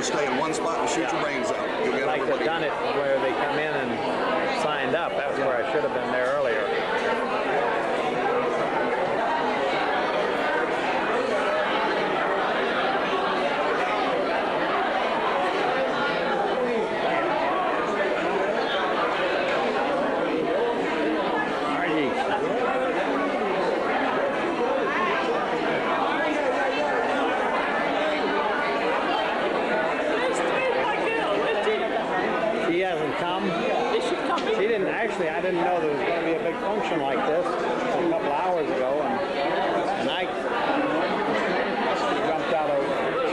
stay in one spot and shoot your brains out. You'll get like they've done it where they come in and signed up. That was where I should have been there earlier. Actually, I didn't know there was going to be a big function like this a couple hours ago, and I jumped out of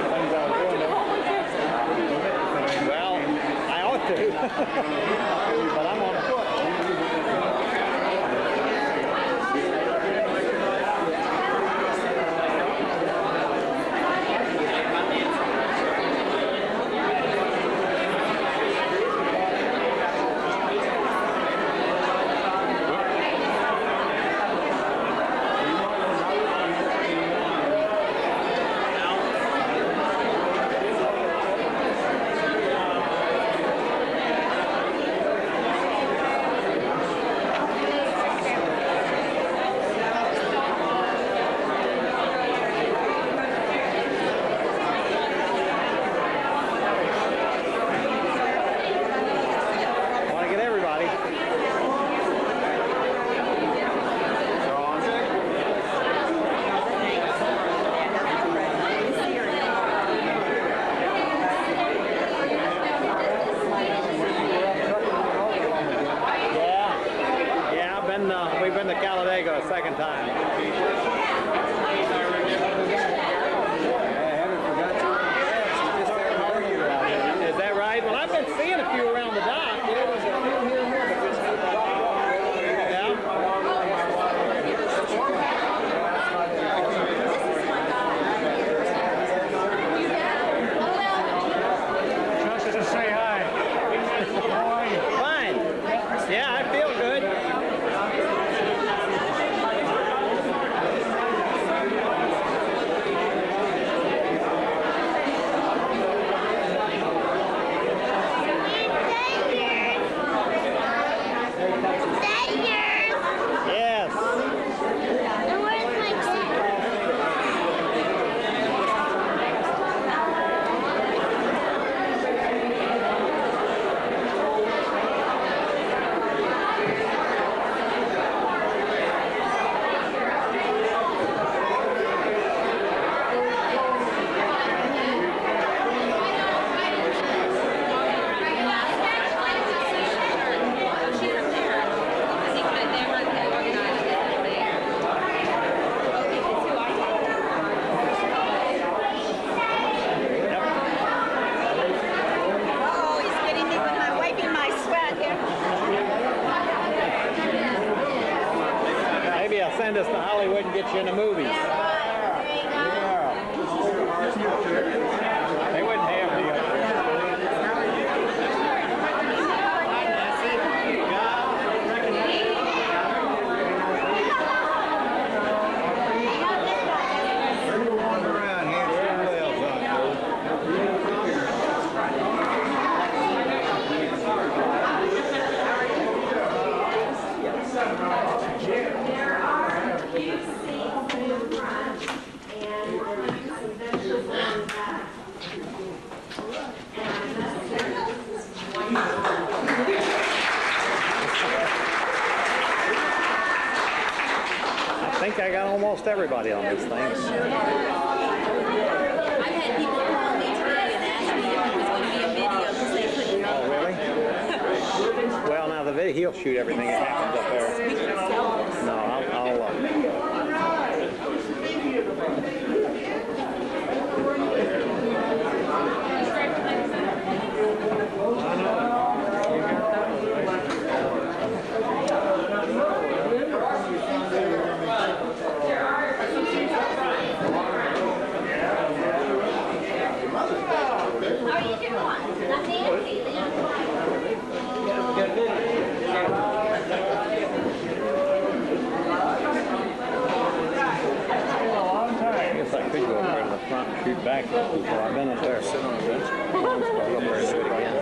things I was doing. Well, I ought to, but I'm on foot. Send us to Hollywood and get you in the movies. They wouldn't have me up there. I think I got almost everybody on these things. I've had people call me today and ask me if it was going to be a video because they couldn't know. Oh, really? Well, now the video, he'll shoot everything that happens up there. No, I'll I guess I could go in front of the front and shoot back before. I've been up there. Sit on the bench. Go up there and do it again.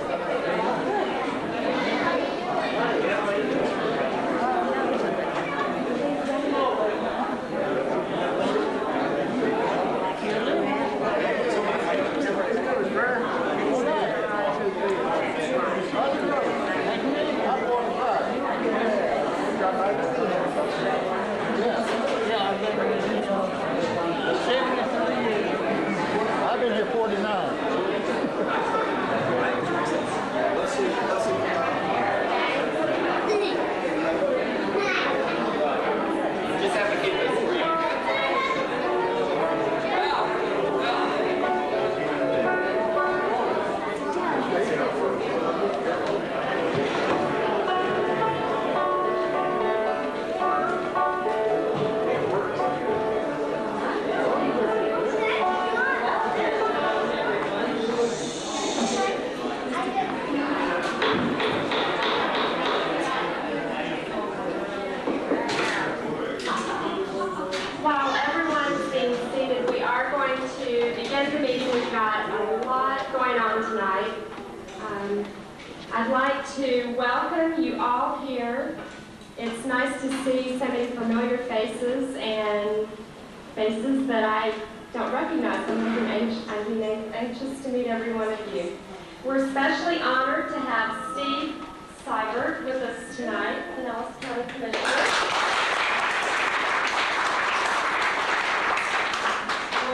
I've been here 49. Let's see. Just have to keep it free. While everyone's being seated, we are going to begin the meeting. We've got a lot going on tonight. I'd like to welcome you all here. It's nice to see so many familiar faces and faces that I don't recognize. I'm anxious to meet every one of you. We're especially honored to have Steve Seibert with us tonight, the Pinellas County Commissioner.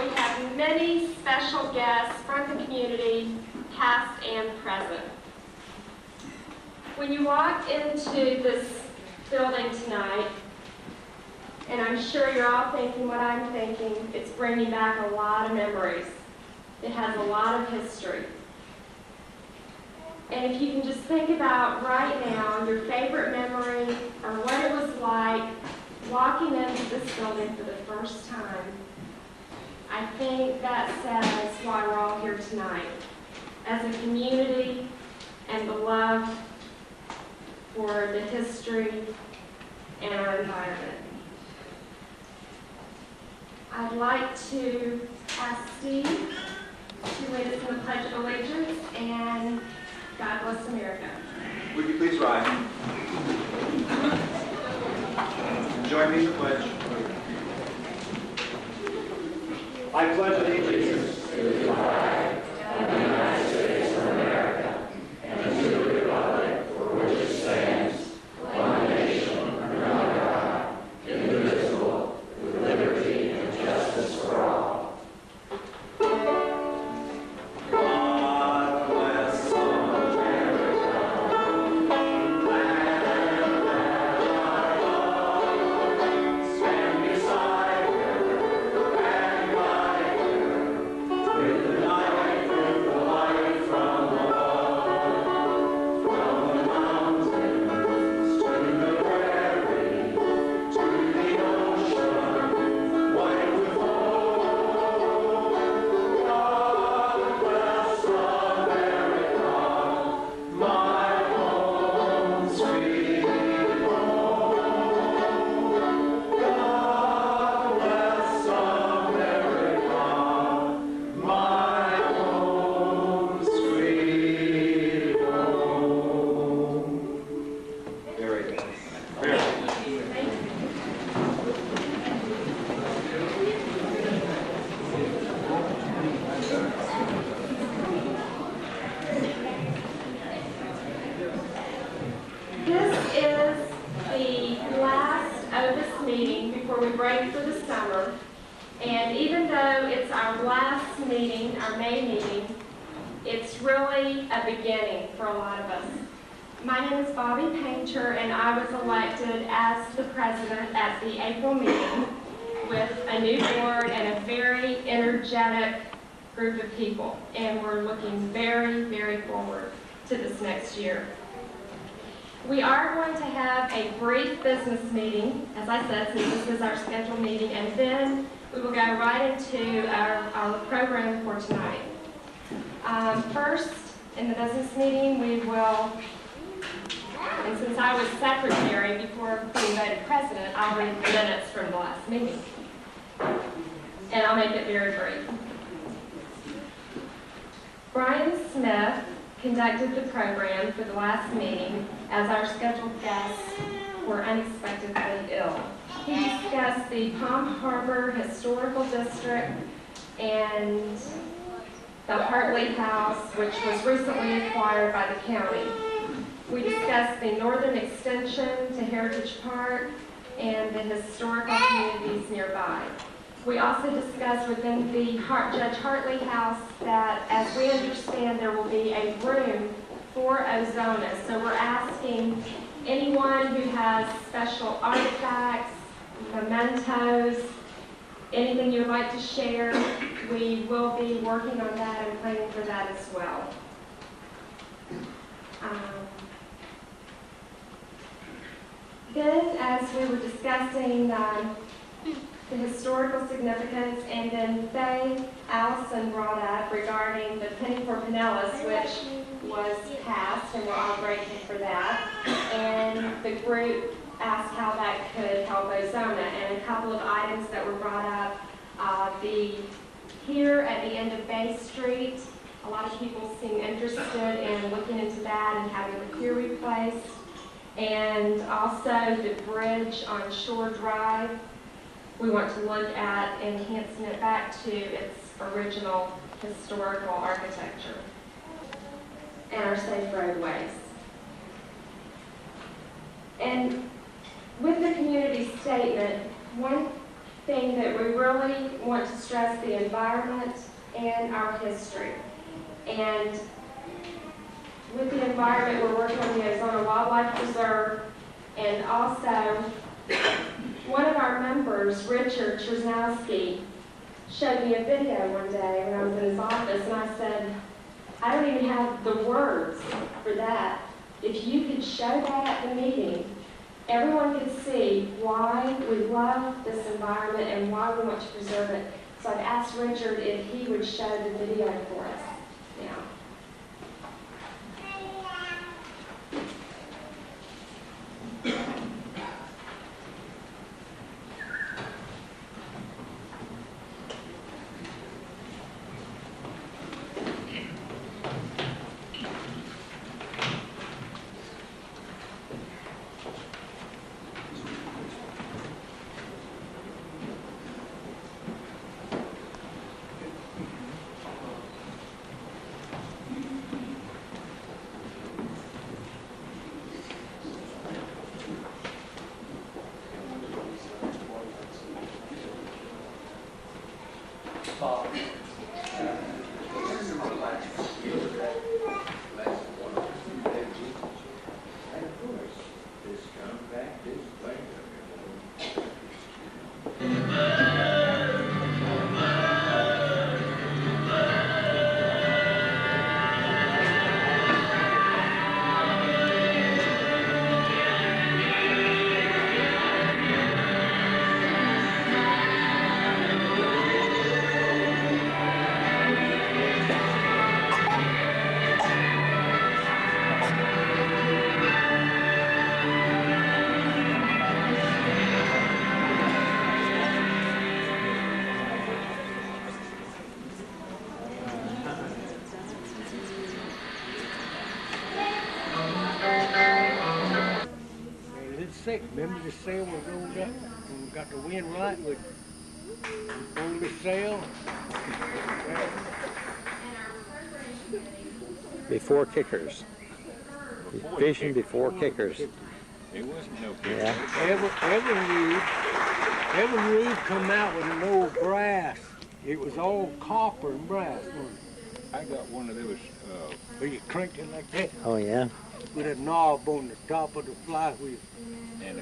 We have many special guests from the community, past and present. When you walk into this building tonight, and I'm sure you're all thinking what I'm thinking, it's bringing back a lot of memories. It has a lot of history. And if you can just think about right now your favorite memory or what it was like walking into this building for the first time, I think that says why we're all here tonight. As a community and the love for the history and our environment. I'd like to ask Steve to lead us in the Pledge of Allegiance, and God bless America. Would you please rise? Join me in the pledge. I pledge allegiance to the flag of the United States of America and to the republic for which it stands, one nation under God, indivisible, with liberty and justice for all. God bless America, land that I love, stand beside her and guide her, with the night, with the light from above, from the mountains to the prairie, to the ocean, white with foam. God bless America, my home sweet home. God bless America, my home sweet home. Very good. Very good. This is the last OVIS meeting before we break for the summer. And even though it's our last meeting, our May meeting, it's really a beginning for a lot of us. My name is Bobbie Painter, and I was elected as the president at the April meeting with a new board and a very energetic group of people. And we're looking very, very forward to this next year. We are going to have a brief business meeting, as I said, since this is our scheduled meeting, and then we will go right into our program for tonight. First, in the business meeting, we will, and since I was secretary before being voted president, I'll read the minutes from the last meeting. And I'll make it very brief. Brian Smith conducted the program for the last meeting as our scheduled guests were unexpectedly ill. He discussed the Palm Harbor Historical District and the Hartley House, which was recently acquired by the county. We discussed the northern extension to Heritage Park and the historical communities nearby. We also discussed within the Judge Hartley House that, as we understand, there will be a room for Ozona. So we're asking anyone who has special artifacts, mementos, anything you would like to share, we will be working on that and planning for that as well. Then, as we were discussing the historical significance, and then Allison brought up regarding the penny for Pinellas, which was passed, and we're all grateful for that. And the group asked how that could help Ozona, and a couple of items that were brought up. Here at the end of Bay Street, a lot of people seem interested in looking into that and having the pier replaced. And also the bridge on Shore Drive, we want to look at enhancing it back to its original historical architecture and our safe roadways. And with the community statement, one thing that we really want to stress the environment and our history. And with the environment, we're working on the Ozona Wildlife Preserve, and also one of our members, Richard Trzynowski, showed me a video one day when I was in his office, and I said, I don't even have the words for that. If you could show that at the meeting, everyone could see why we love this environment and why we want to preserve it. So I've asked Richard if he would show the video for us now. Remember the sail was rolled up and we got the wind right, we pulled the sail. Before kickers. Fishing before kickers. There wasn't no kickers. Yeah. Every roof come out with no brass. It was all copper and brass. I got one of those. Where you cranked it like that Oh, yeah. with a knob on the top of the flywheel. And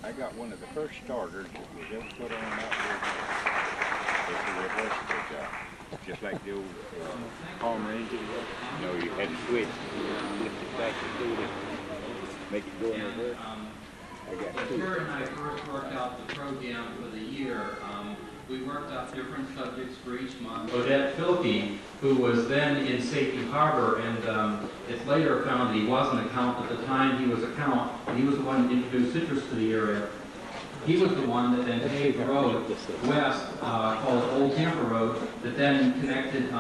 I got one of the first starters that was ever put on out there. It's a reversible job. Just like the old Palmer engine. You know, you had to switch. Lift it back and do it. Make it go in reverse. I got two. Terry and I first worked out the program for the year. We worked out different subjects for each month. Odette Filkey, who was then in Safety Harbor, and it's later found that he wasn't a count. At the time he was a count, he was the one that introduced citrus to the area. He was the one that then paved the road west called Old Tampa Road that then connected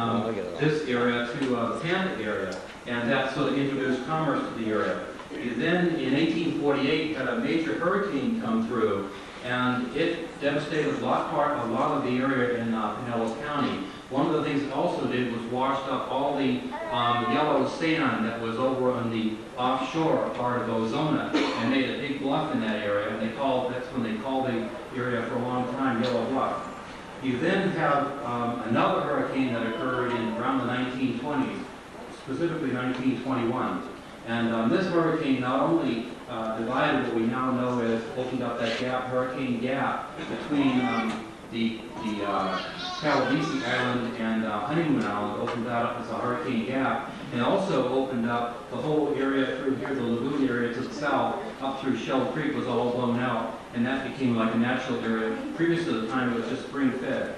this area to the Tampa area, and that sort of introduced commerce to the area. Then in 1848 had a major hurricane come through, and it devastated a lot of the area in Pinellas County. One of the things it also did was washed up all the yellow sand that was over on the offshore part of Ozona and made a big bluff in that area. And that's when they called the area for a long time Yellow Bluff. You then have another hurricane that occurred in around the 1920s, specifically 1921. And this hurricane not only divided what we now know as opened up that gap, hurricane gap, between the Calabisi Island and Honeymoon Island, opened that up as a hurricane gap, and also opened up the whole area through here, the lagoon area to the south, up through Shell Creek was all blown out, and that became like a natural area. Previous to the time, it was just spring-fed.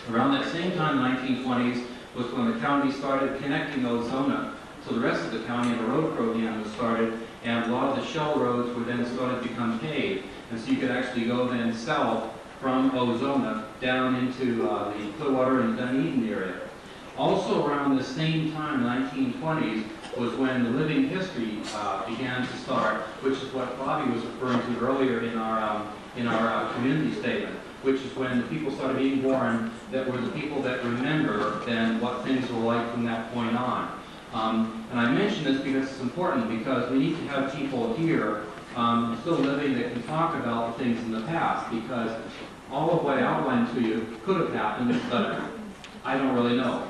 Around that same time, the 1920s, was when the county started connecting Ozona. So the rest of the county and the road program was started, and a lot of the shell roads were then started to become paved. And so you could actually go then south from Ozona down into the Clearwater and Dunedin area. Also around the same time, 1920s, was when the living history began to start, which is what Bobby was referring to earlier in our community statement, which is when the people started being born that were the people that remember then what things were like from that point on. And I mention this because it's important, because we need to have people here still living that can talk about things in the past, because all of what I outlined to you could have happened, but I don't really know.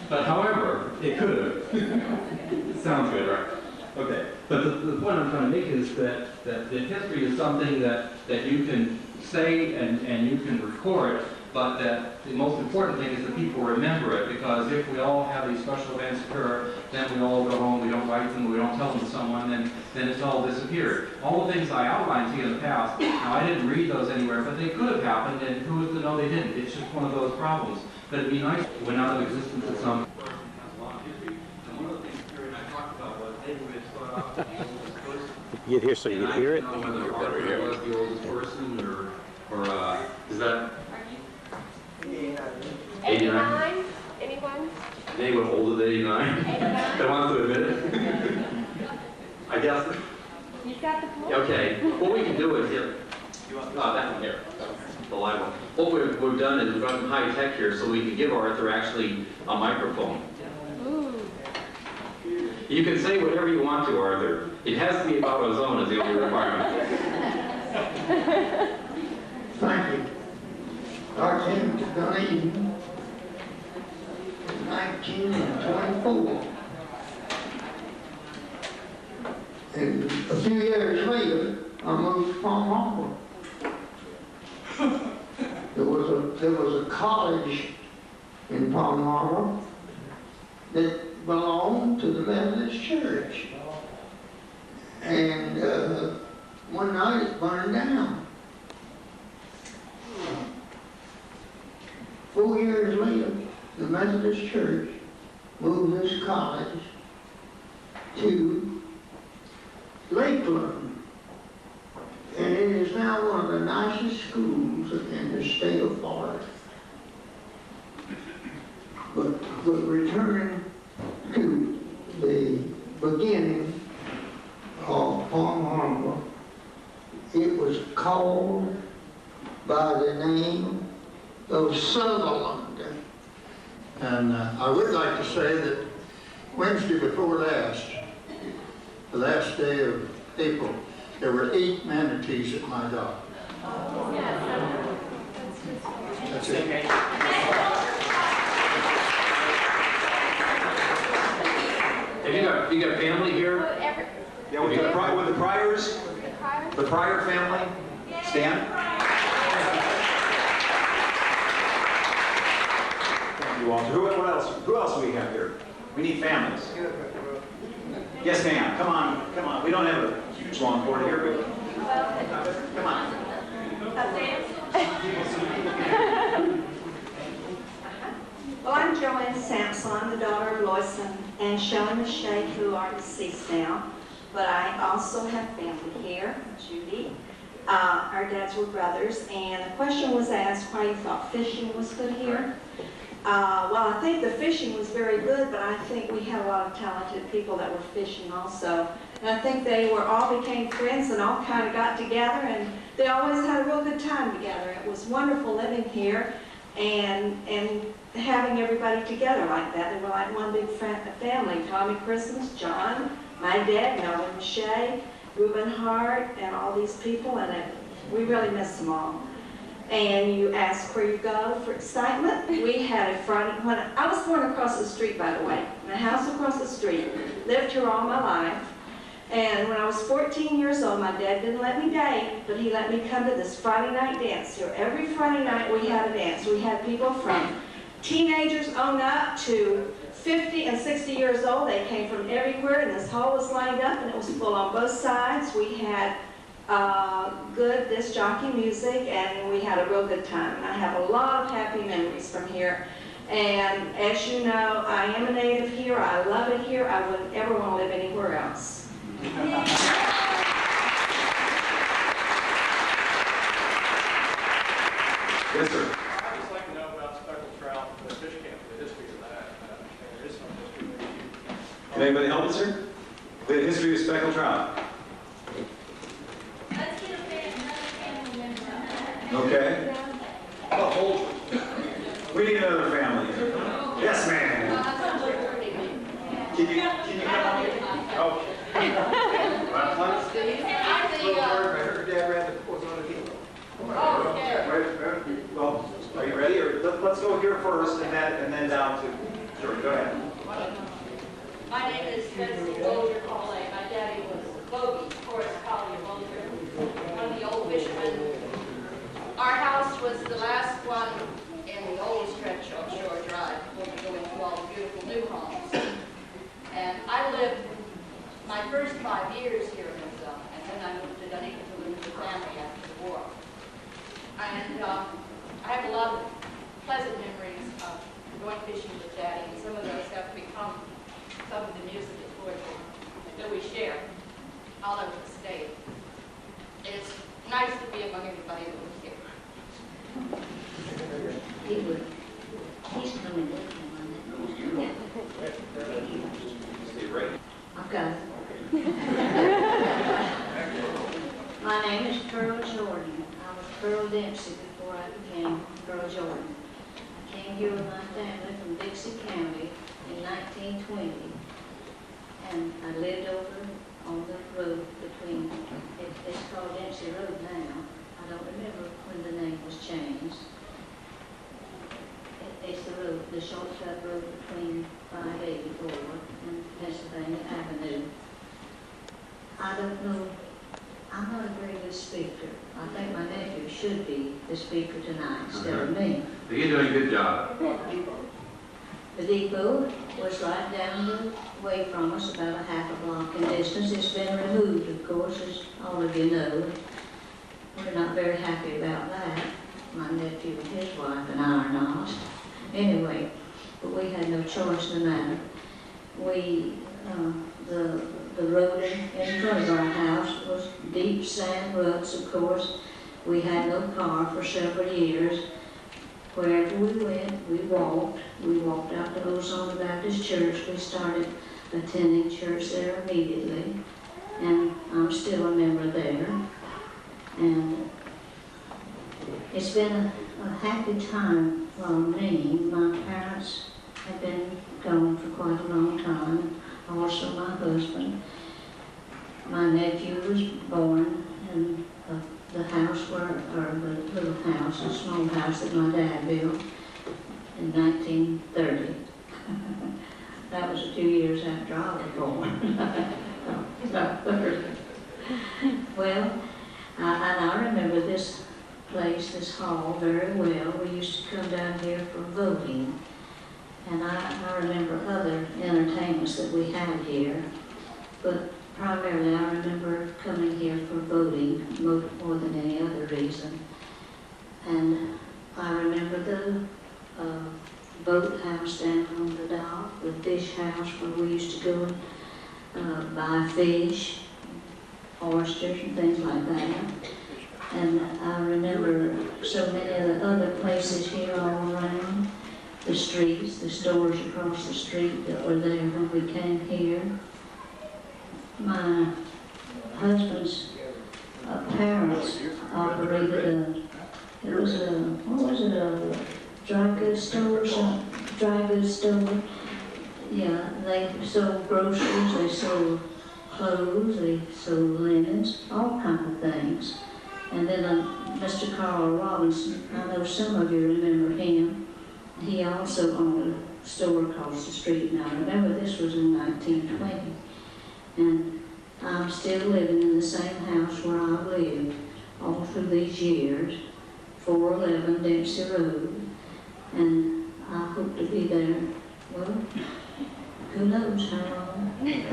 But however, it could have. Sounds good, right? Okay. But the point I'm trying to make is that the history is something that you can say and you can record, but that the most important thing is that people remember it, because if we all have these special events occur, then we all go home, we don't write them, we don't tell them to someone, then it's all disappeared. All the things I outlined to you in the past, now I didn't read those anywhere, but they could have happened, and who is to know they didn't? It's just one of those problems. But it'd be nice if it went out of existence at some point. It has a long history. And one of the things Terry and I talked about was maybe we'd start off with the oldest person. Get here so you can hear it. I don't know whether Fortner was the oldest person, or is that 89? Anyone? anyone older than 89? That wants to admit it? I guess. You've got the floor. Okay. What we can do is here. That one here. The live one. What we've done is we've done high tech here, so we can give Arthur actually a microphone. Ooh. You can say whatever you want to Arthur. It has to be about Ozona is the only requirement. Thank you. I came to Dunedin in 1924. And a few years later, I moved to Palm Harbor. There was a college in Palm Harbor that belonged to the Methodist Church. And one night it burned down. 4 years later, the Methodist Church moved this college to Lakeland. And it is now one of the nicest schools in the state of Florida. But returning to the beginning of Palm Harbor, it was called by the name of Sutherland. And I would like to say that Wednesday before last, the last day of April, there were 8 manatees at my dock. That's it. Have you got family here? Yeah, with the Priors, the Prior family, stand. Thank you, Walter. Who else do we have here? We need families. Yes, ma'am. Come on. We don't have a huge long board here, but come on. Well, I'm Joanne Sampson. I'm the daughter of Lois and Shelley Shea, who are deceased now. But I also have family here, Judy, Our dads were brothers, and a question was asked why you thought fishing was good here. Well, I think the fishing was very good, but I think we had a lot of talented people that were fishing also. And I think they all became friends and all kind of got together, and they always had a real good time together. It was wonderful living here and having everybody together like that. They were like one big family. Tommy Christmas, John, my dad, Melvin Shea, Reuben Hart, and all these people, and we really miss them all. And you ask where you go for excitement. We had a Friday, when I was born across the street, by the way, in a house across the street, lived here all my life. And when I was 14 years old, my dad didn't let me date, but he let me come to this Friday night dance here. Every Friday night we had a dance. We had people from teenagers on up to 50 and 60 years old. They came from everywhere, and this hall was lined up, and it was full on both sides. We had good disc jockey music, and we had a real good time. And I have a lot of happy memories from here. And as you know, I am a native here. I love it here. I wouldn't ever want to live anywhere else. Yes, sir. I'd just like to know about speckled trout, the fish camp, the history of that. There is some history there. Can anybody help us here? The history of speckled trout. Let's get another family member. Okay. Oh, hold. We need another family. Yes, ma'am. Can you come up here? Oh. Well, are you ready? Or let's go here first, and then down to. Sure, go ahead. My name is Betsy Bolger Collet. My daddy was Bobbie, Forrest Collier Bolger, one of the old fishermen. Our house was the last one in the old stretch of Shore Drive before we go into all the beautiful new homes. And I lived my first 5 years here in Ozona, and then I moved to Dunedin to live with the family after the war. And I have a lot of pleasant memories of going fishing with Daddy, and some of those have become some of the music and poetry that we share all over the state. It's nice to be among everybody that was here. He's coming with me. Stay right. I've got it. My name is Pearl Jordan. I was Pearl Dempsey before I became Pearl Jordan. I came here with my family from Dixie County in 1920, and I lived over on the road between, it's called Dempsey Road now. I don't remember when the name was changed. It's the road, the shortcut road between 584 and Pennsylvania Avenue. I don't know, I'm not a very good speaker. I think my nephew should be the speaker tonight instead of me. You're doing a good job. The depot was right down the way from us, about a half a block in distance. It's been removed, of course, as all of you know. We're not very happy about that. My nephew and his wife and I are not. Anyway, but we had no choice in the matter. The road in front of our house was deep sand ruts, of course. We had no car for several years. Wherever we went, we walked. We walked out to Ozona Baptist Church. We started attending church there immediately. And I'm still a member there. And it's been a happy time for me. My parents have been gone for quite a long time. Also my husband. My nephew was born in the house or the little house, a small house that my dad built in 1930. That was a few years after I was born. Well, and I remember this place, this hall, very well. We used to come down here for voting. And I remember other entertainments that we had here. But primarily I remember coming here for voting more than any other reason. And I remember the boathouse down on the dock, the fish house where we used to go and buy fish, oysters and things like that. And I remember so many of the other places here all around, the streets, the stores across the street that were there when we came here. My husband's parents operated a dry goods store or something? Dry goods store. Yeah, they sold groceries, they sold clothes, they sold linens, all kinds of things. And then Mr. Carl Robinson, I know some of you remember him. He also owned a store across the street. Now, remember, this was in 1920. And I'm still living in the same house where I've lived all through these years, 411 Dempsey Road. And I hope to be there, well, who knows how long. And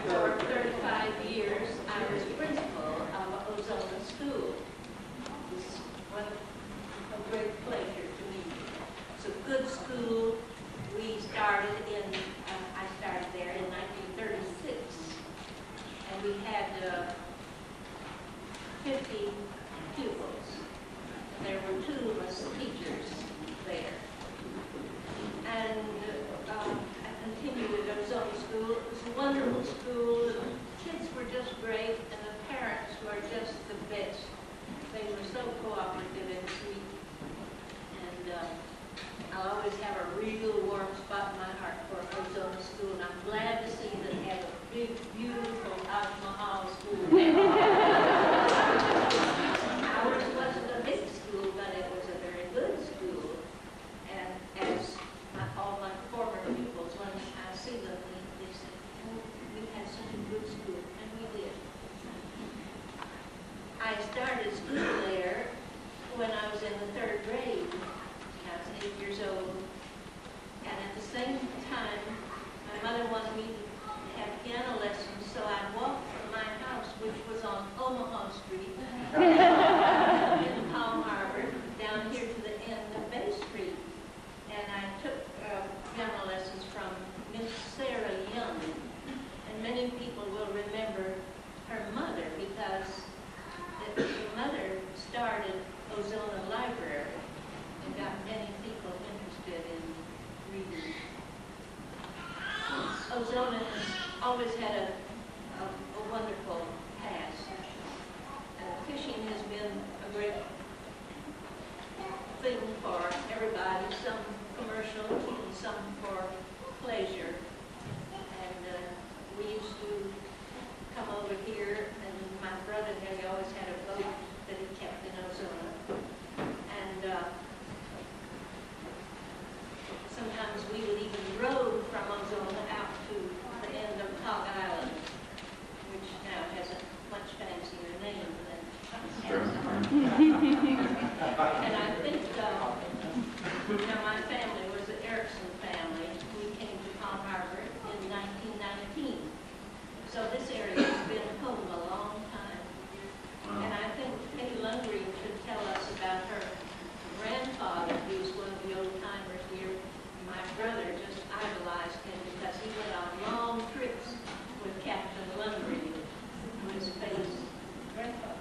for 35 years, I was principal of Ozona School. It was a great pleasure to me. It's a good school. We started I started there in 1936. And we had 50 pupils. There were 2 of us teachers there. And I continued at Ozona School. It was a wonderful school. The kids were just great, and the parents were just the best. They were so cooperative and sweet. And I'll always have a real warm spot in my heart for Ozona School, and I'm glad to see that they have a big, beautiful Taj Mahal school now. Ours wasn't a big school, but it was a very good school. And as all my former pupils, when I see them, they say, oh, we had such a good school, and we did. I started school there when I was in the 3rd grade. I was 8 years old. And at the same time, my mother wanted me to have piano lessons, so I walked from my house, which was on Omaha Street, in Palm Harbor, down here to the end of Bay Street. And I took piano lessons from Miss Sarah Young. And many people will remember her mother because the mother started Ozona Library and got many people interested in reading. Ozona has always had a wonderful past. Fishing has been a great thing for everybody, some commercial and some for pleasure. And we used to come over here, and my brother had always had a boat that he kept in Ozona. And sometimes we would even row from Ozona out to the end of Hog Island, which now has a much fancier name than and I think now my family was the Erickson family. We came to Palm Harbor in 1919. So this area has been home a long time. And I think Peggy Lundgren should tell us about her grandfather, who was one of the old timers here. My brother just idolized him because he went on long trips with Captain Lundgren, who was Peggy's grandfather.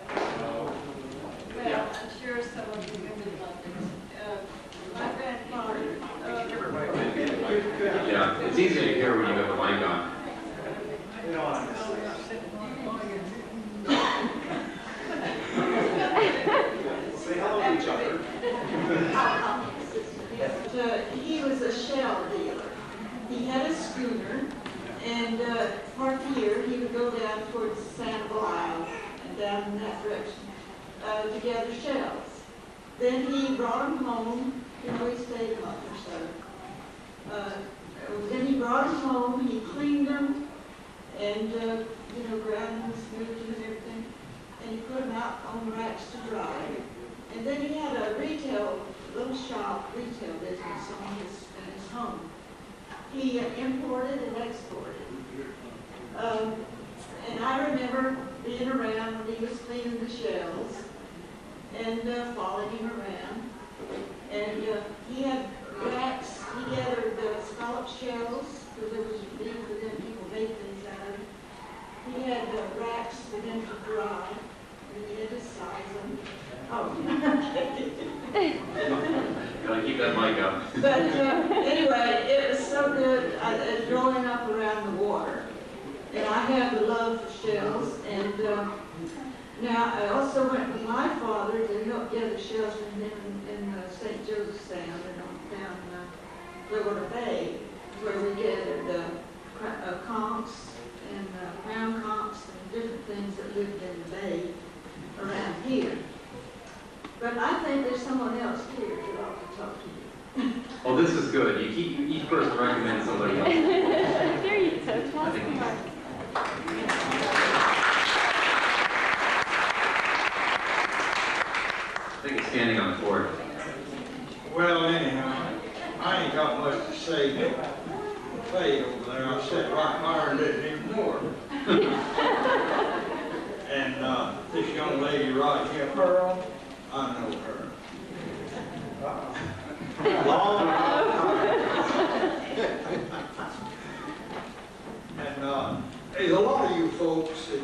Well, I'm sure some of you remember the Lundgrens. My grandfather. Yeah, it's easy to hear when you got the mic on. Say hello to each other. He was a shell dealer. He had a schooner, and part of the year he would go down towards Sanibel Isle and down in that direction to gather shells. Then he brought them home. He stayed a month or so. Then he brought them home. He cleaned them and ground them, smoothed them and everything. And he put them out on racks to dry. And then he had a little shop retail business in his home. He imported and exported. And I remember being around when he was cleaning the shells and following him around. And he had racks. He gathered scallop shells because there was people made things out of it. he had racks for them to dry, and he had to size them. Oh. Gotta keep that mic up. But anyway, it was so good growing up around the water. And I have the love for shells. And now I also went with my father to help gather shells from him in St. Joseph Sound and down Florida Bay, where we gathered conchs and brown conchs and different things that lived in the bay around here. But I think there's someone else here who ought to talk to you. Well, this is good. You keep each person recommend somebody else. There you go. I think it's standing on the board. Well, anyhow, I ain't got much to say. Faye over there, I said right there and didn't ignore her. And this young lady right here, Pearl, I know her. And there's a lot of you folks that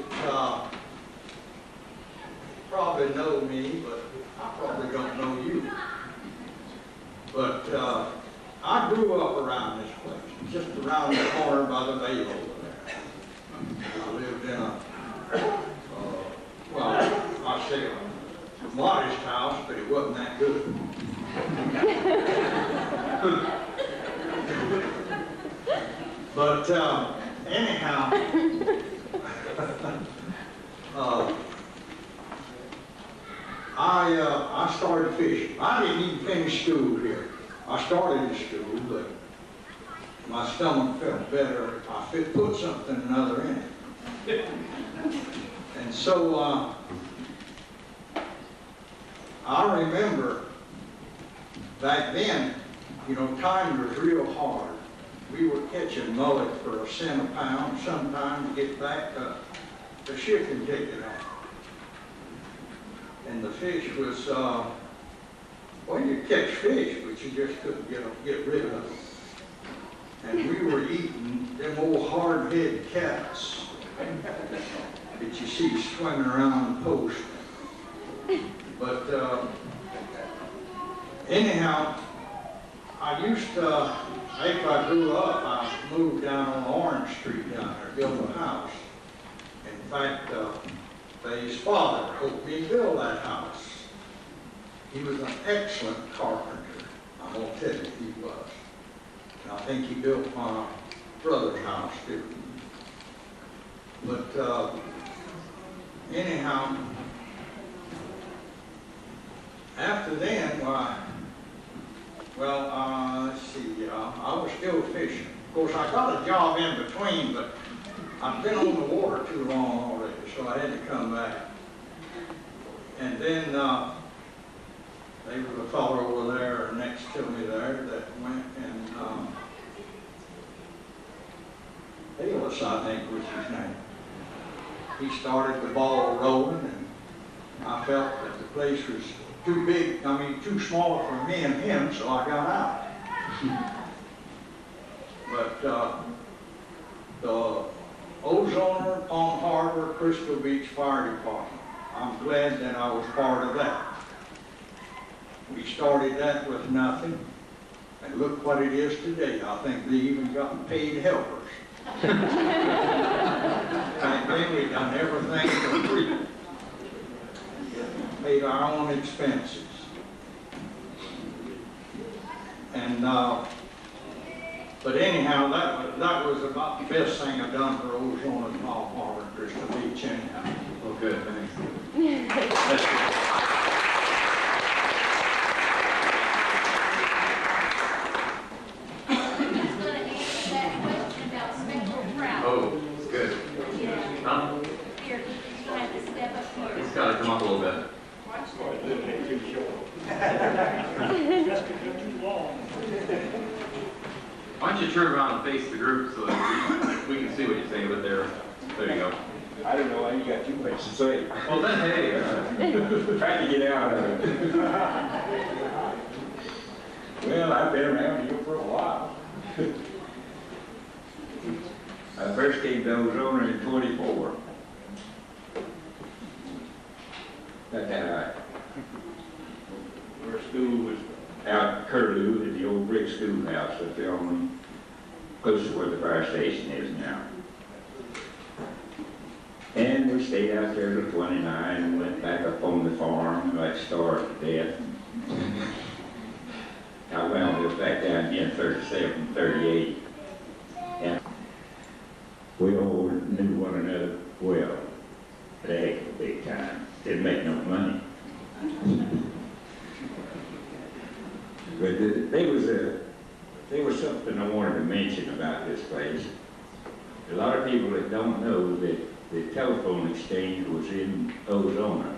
probably know me, but I probably don't know you. But I grew up around this place, just around the corner by the bay over there. I lived in a, well, I say a modest house, but it wasn't that good. But anyhow, I started fishing. I didn't even finish school here. I started in school, but my stomach felt better if I put something another in it. And so I remember back then, you know, time was real hard. We were catching mullet for $1 a pound, sometimes to get back the shipping ticket on. And the fish was, well, you catch fish, but you just couldn't get rid of them. And we were eating them old hard-head cats that you see swimming around the post. But anyhow, I used to, after I grew up, I moved down on Orange Street down there, built a house. In fact, Faye's father helped me build that house. He was an excellent carpenter. I'm going to tell you he was. And I think he built my brother's house too. But anyhow, after then, let's see, I was still fishing. Of course, I got a job in between, but I've been on the water too long already, so I had to come back. And then there was a fellow over there next to me there that went and Bayless, I think was his name. He started the ball rolling, and I felt that the place was too big, too small for me and him, so I got out. But the Ozona, Palm Harbor, Crystal Beach Fire Department, I'm glad that I was part of that. We started that with nothing, and look what it is today. I think they even got paid helpers. Back then we done everything for free. Paid our own expenses. And but anyhow, that was about the best thing I've done for Ozona, Palm Harbor, Crystal Beach anyhow. Oh, good, thanks. Oh, good. Huh? Here, you have to step up here. It's got to come up a little bit. Watch that. Why don't you turn around and face the group so that we can see what you're saying, but there you go. I don't know why you got too much to say. Well then, hey. Trying to get out of it. Well, I've been around here for a while. I first came to Ozona in '24. About that high. Our school was out in Curlew at the old brick schoolhouse up there on, close to where the fire station is now. And we stayed out there till 29 and went back up on the farm and like starved to death. I wound up back down again 37, 38. And we all knew one another well, but a heck of a big time. Didn't make no money. But there was something I wanted to mention about this place. A lot of people that don't know that the telephone exchange was in Ozona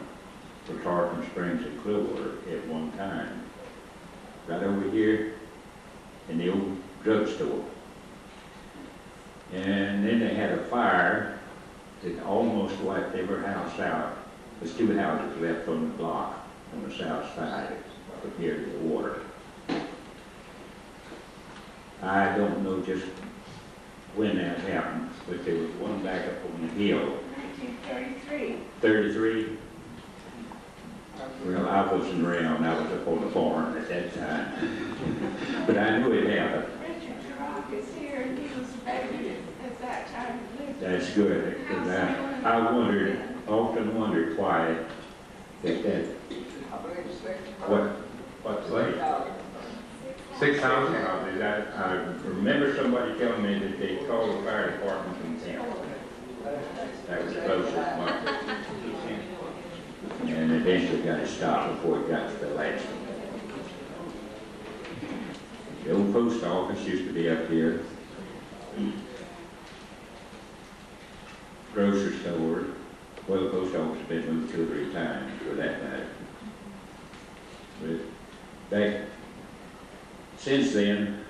for Tarpon Springs and Clearwater at one time. Right over here in the old drugstore. And then they had a fire that almost wiped every house out. There's 2 houses left on the block on the south side up here to the water. I don't know just when that happened, but there was one back up on the hill. 1933. 33? Well, I wasn't around. I was up on the farm at that time. But I knew it happened. Richard Rock is here, and he was baby at that time. That's good. Because I often wondered why what place? 6 houses? I remember somebody telling me that they called the fire department from town. That was the closest one. And eventually got to stop before it got to the last one. The old post office used to be up here. Grocery store. Well, the post office has been moved 2 or 3 times for that matter. But back since then,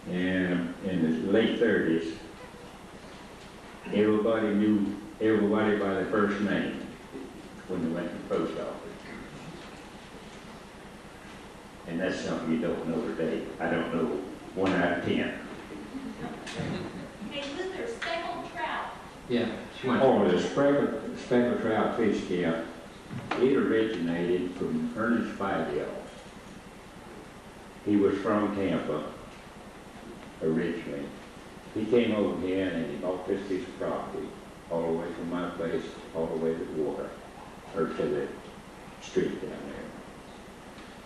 and in the late 30s, everybody knew everybody by their first name when they went to the post office. And that's something you don't know today. I don't know 1 out of 10. Hey, Luther, speckled trout. Yeah, she went. Oh, the speckled trout fish camp, it originated from Ernest Fidel. He was from Tampa originally. He came over here and he bought this piece of property all the way from my place, all the way to the water, or to the street down there.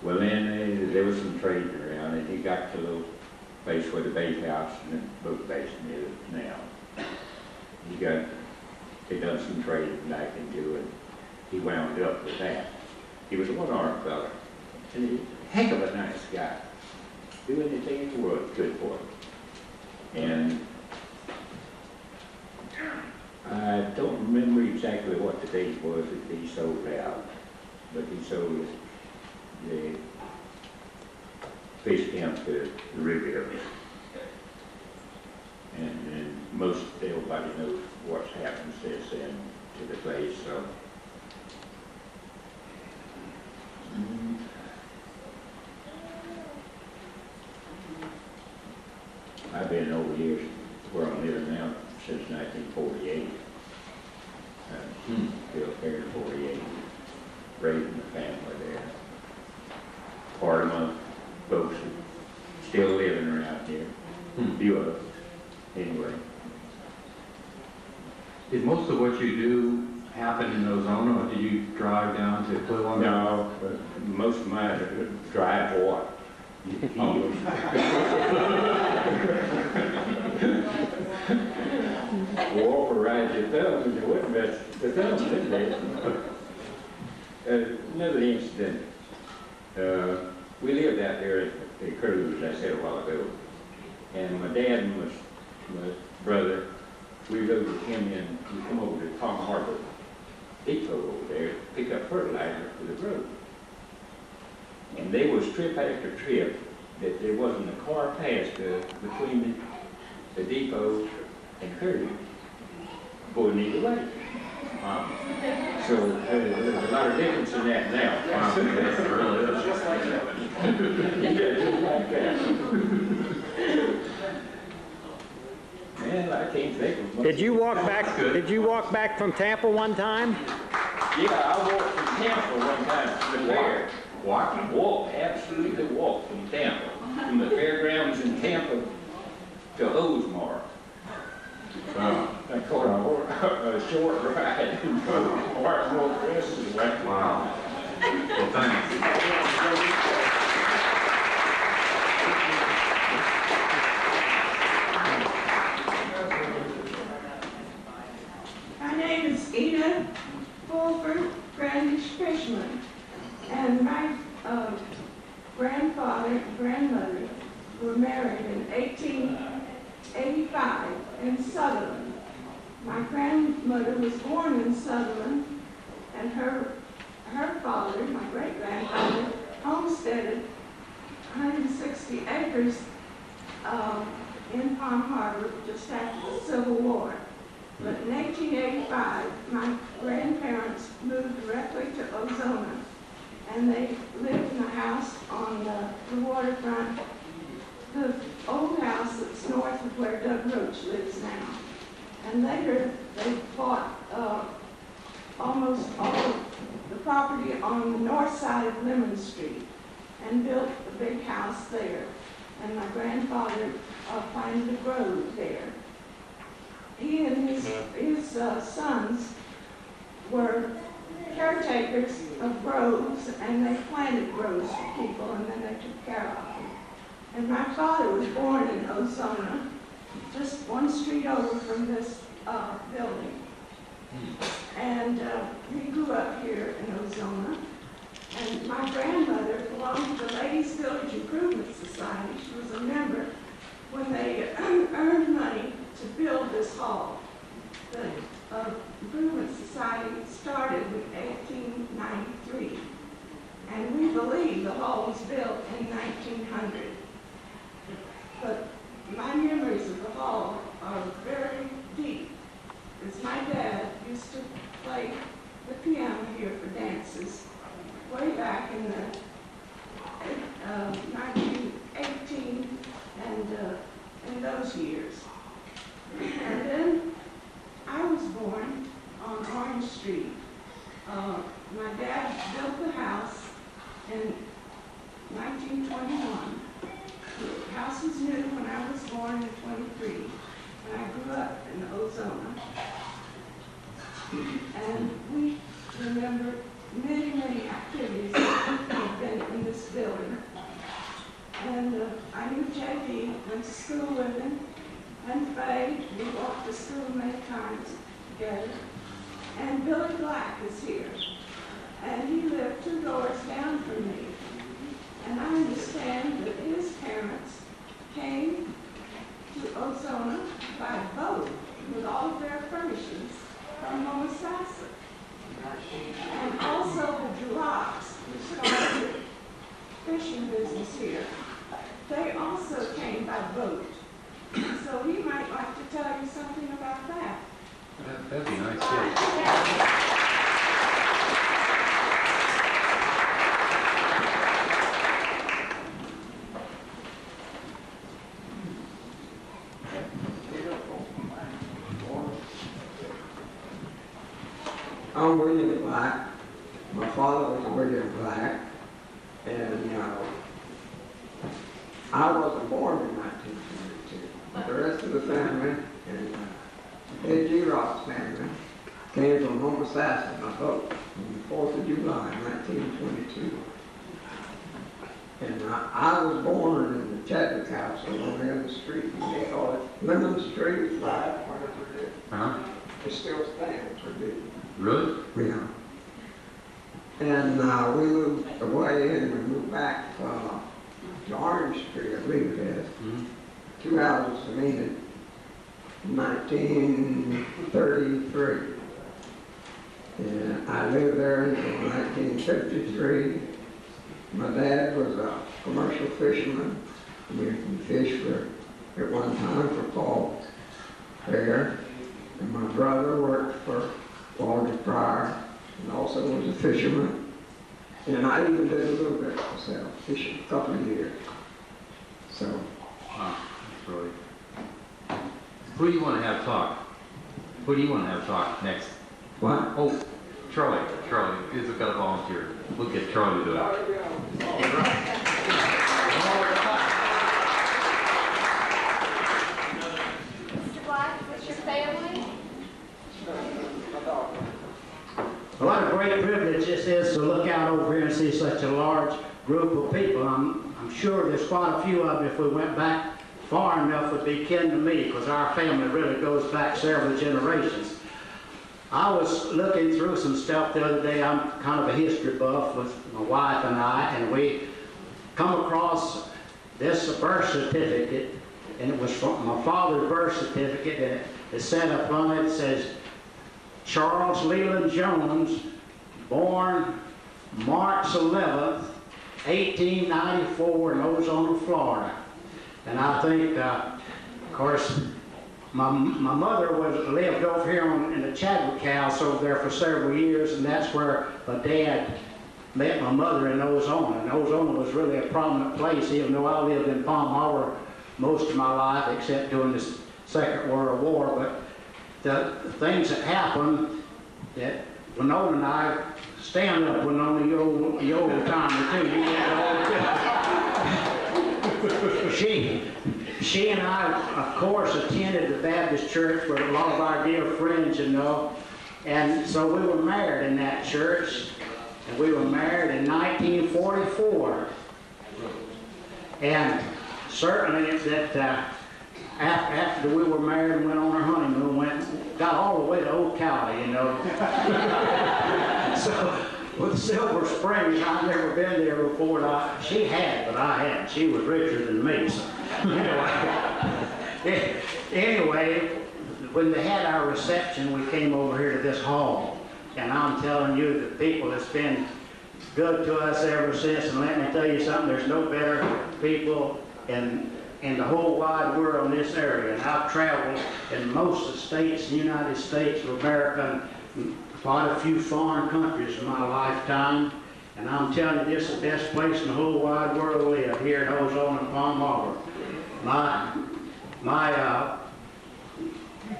Well, then there was some trading around, and he got to the place where the bait house and the boat basin is now. They done some trading back into it. He wound up with that. He was a one-armed fella, and he heck of a nice guy. Do anything in the world good for him. And I don't remember exactly what the date was that he sold out, but he sold the fish camp to the Riviera. And most everybody knows what's happened since then to the place, so. I've been over here where I'm living now since 1948. Built there in 48, raising the family there. Part of my folks are still living around here. Few of us, anyway. Did most of what you do happen in Ozona, or did you drive down to Clearwater? No, but most of my drive what? Walk or ride your thumb, and it wasn't about the thumb, isn't it? Another incident. We lived out there at Curlew, as I said a while ago, and my dad and my brother, we rode with him in, we come over to Palm Harbor Depot over there, pick up fertilizer for the road. And there was trip after trip that there wasn't a car passed between the depot and Curlew going either way. So there's a lot of difference in that now. That's really Just like that. Yeah, just like that. Well, I can't think of much. Did you walk back from Tampa one time? Yeah, I walked from Tampa one time to the fair. Walked, absolutely walked from Tampa, from the fairgrounds in Tampa to Ozona. I caught a short ride and Martin Northwest is right. Wow. Well, thanks. My name is Eda Fulford Brandish Fishman, and my grandfather and grandmother were married in 1885 in Sutherland. My grandmother was born in Sutherland, and her father, my great-grandfather, homesteaded 160 acres in Palm Harbor just after the Civil War. But in 1885, my grandparents moved directly to Ozona, and they lived in a house on the waterfront, the old house that's north of where Doug Roach lives now. And later, they bought almost all of the property on the north side of Lemon Street and built a big house there. And my grandfather planted a grove there. He and his sons were caretakers of groves, and they planted groves for people, and then they took care of them. And my father was born in Ozona, just one street over from this building. And he grew up here in Ozona. And my grandmother belonged to the Ladies Village Improvement Society. She was a member when they earned money to build this hall. The Improvement Society started in 1893, and we believe the hall was built in 1900. But my memories of the hall are very deep, because my dad used to play the piano here for dances way back in the 1918 and in those years. And then I was born on Orange Street. My dad built the house in 1921. The house was new when I was born in 23, and I grew up in Ozona. And we remember many, many activities that have been in this building. And I knew J.D., went to school with him, and Faye, we walked to school many times together. And Billy Black is here. And he lived 2 doors down from me. And I understand that his parents came to Ozona by boat with all of their furnishings from Momosassett. And also the Jurats, who started the fishing business here, they also came by boat. So he might like to tell you something about that. That'd be nice, yeah. I'm William Black. My father was William Black, and I wasn't born in 1922. The rest of the family and Ed G-Rock's family came from Momosassett by boat on the 4th of July, 1922. And I was born in the Chadwick house over there in the street. They call it Lemon Street. Uh-huh. It still stands for big. Really? Yeah. And we moved away and we moved back to Orange Street, I believe it is. Mm-hmm. 2 houses to me in 1933. And I lived there until 1953. My dad was a commercial fisherman. We fished at one time for Paul Fair. And my brother worked for Walter Pryor, and also was a fisherman. And I even did a little bit myself, fishing a couple of years. So. Wow, that's really. Who do you want to have talk? Who do you want to have talk next? What? Oh, Charlie, is got a volunteer. We'll get Charlie to do it. Mr. Black, is this your family? What a great privilege this is to look out over here and see such a large group of people. I'm sure there's quite a few of them, if we went back far enough, would be kin to me, because our family really goes back several generations. I was looking through some stuff the other day. I'm kind of a history buff with my wife and I, and we come across this birth certificate, and it was from my father's birth certificate, and it said up on it, it says, Charles Leland Jones, born March 11th, 1894 in Ozona, Florida. And I think, of course, my mother lived over here in the Chadwick house over there for several years, and that's where my dad met my mother in Ozona. And Ozona was really a prominent place, even though I lived in Palm Harbor most of my life, except during the Second World War. But the things that happened, that Winona and I, stand up, Winona, you old timer too. You She and I, of course, attended the Baptist church where a lot of our dear friends, you know, and so we were married in that church, and we were married in 1944. And certainly that after we were married and went on our honeymoon, got all the way to Ocala, you know. So with Silver Springs, I've never been there before. She had, but I hadn't. She was richer than me. So anyway, when they had our reception, we came over here to this hall, and I'm telling you, the people that's been good to us ever since. And let me tell you something: there's no better people in the whole wide world in this area. And I've traveled in most of the states in the United States of America, and quite a few foreign countries in my lifetime. And I'm telling you, this is the best place in the whole wide world to live, here in Ozona and Palm Harbor. My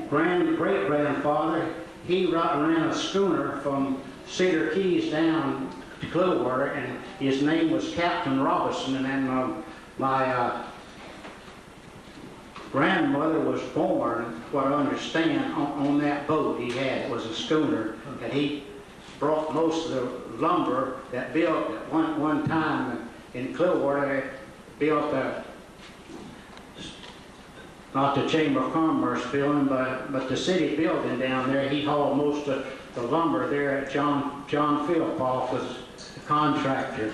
great-grandfather, he ran a schooner from Cedar Keys down to Clearwater, and his name was Captain Robinson. And then my grandmother was born, what I understand, on that boat he had. It was a schooner, and he brought most of the lumber that built at one time in Clearwater. Built not the Chamber of Commerce building, but the city building down there. He hauled most of the lumber there at John Philpoff was the contractor.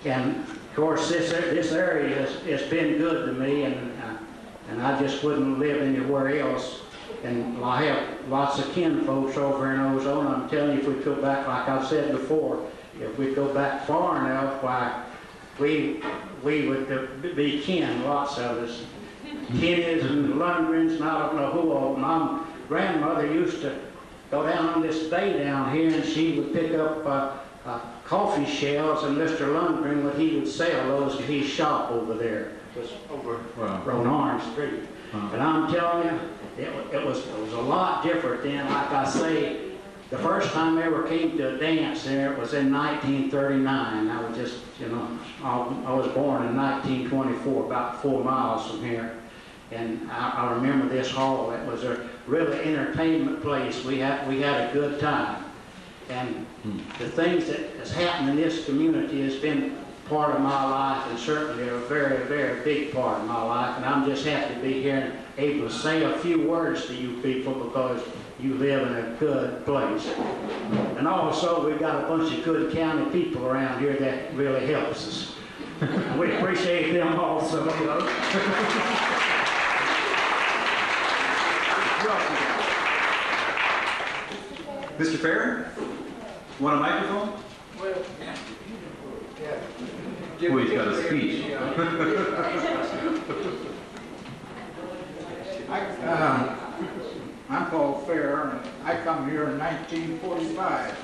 And of course, this area has been good to me, and I just wouldn't live anywhere else. And I have lots of kin folks over in Ozona. I'm telling you, if we go back, like I've said before, if we go back far enough, why, we would be kin, lots of us. Kinnys and Lundgrens, and I don't know who all. My grandmother used to go down on this bay down here, and she would pick up coffee shells, and Mr. Lundgren, what he would sell those in his shop over there. It was over on Orange Street. And I'm telling you, it was a lot different then. Like I say, the first time I ever came to a dance there, it was in 1939. I was just, you know, I was born in 1924, about 4 miles from here. And I remember this hall. It was a really entertainment place. We had a good time. And the things that has happened in this community has been part of my life, and certainly a very, very big part of my life. And I'm just happy to be here and able to say a few words to you people, because you live in a good place. And also, we've got a bunch of good county people around here that really helps us. We appreciate them also. Mr. Fair, want a microphone? Well, Oh, he's got a speech. I'm Paul Fair, and I come here in 1945.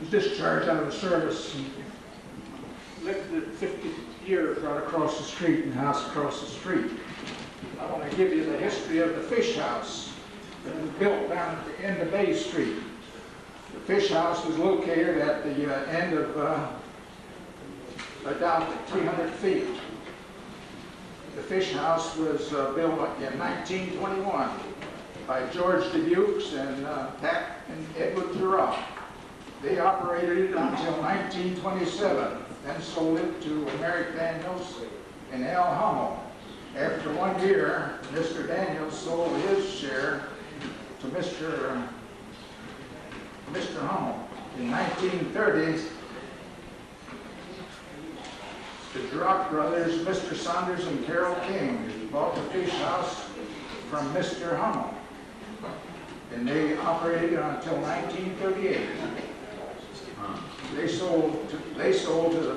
Was discharged out of the service and lived 50 years right across the street in the house across the street. I want to give you the history of the fish house that was built down at the end of Bay Street. fish house was located at the end of about 300 feet. The fish house was built in 1921 by George Dubukes and Pat and Edward Giroux. They operated it until 1927, then sold it to Mary Daniels and Al Hummel. After 1 year, Mr. Daniels sold his share to Mr. Hummel. In 1930s, the Giroux brothers, Mr. Saunders and Carol King, bought the fish house from Mr. Hummel, and they operated it until 1938. They sold to the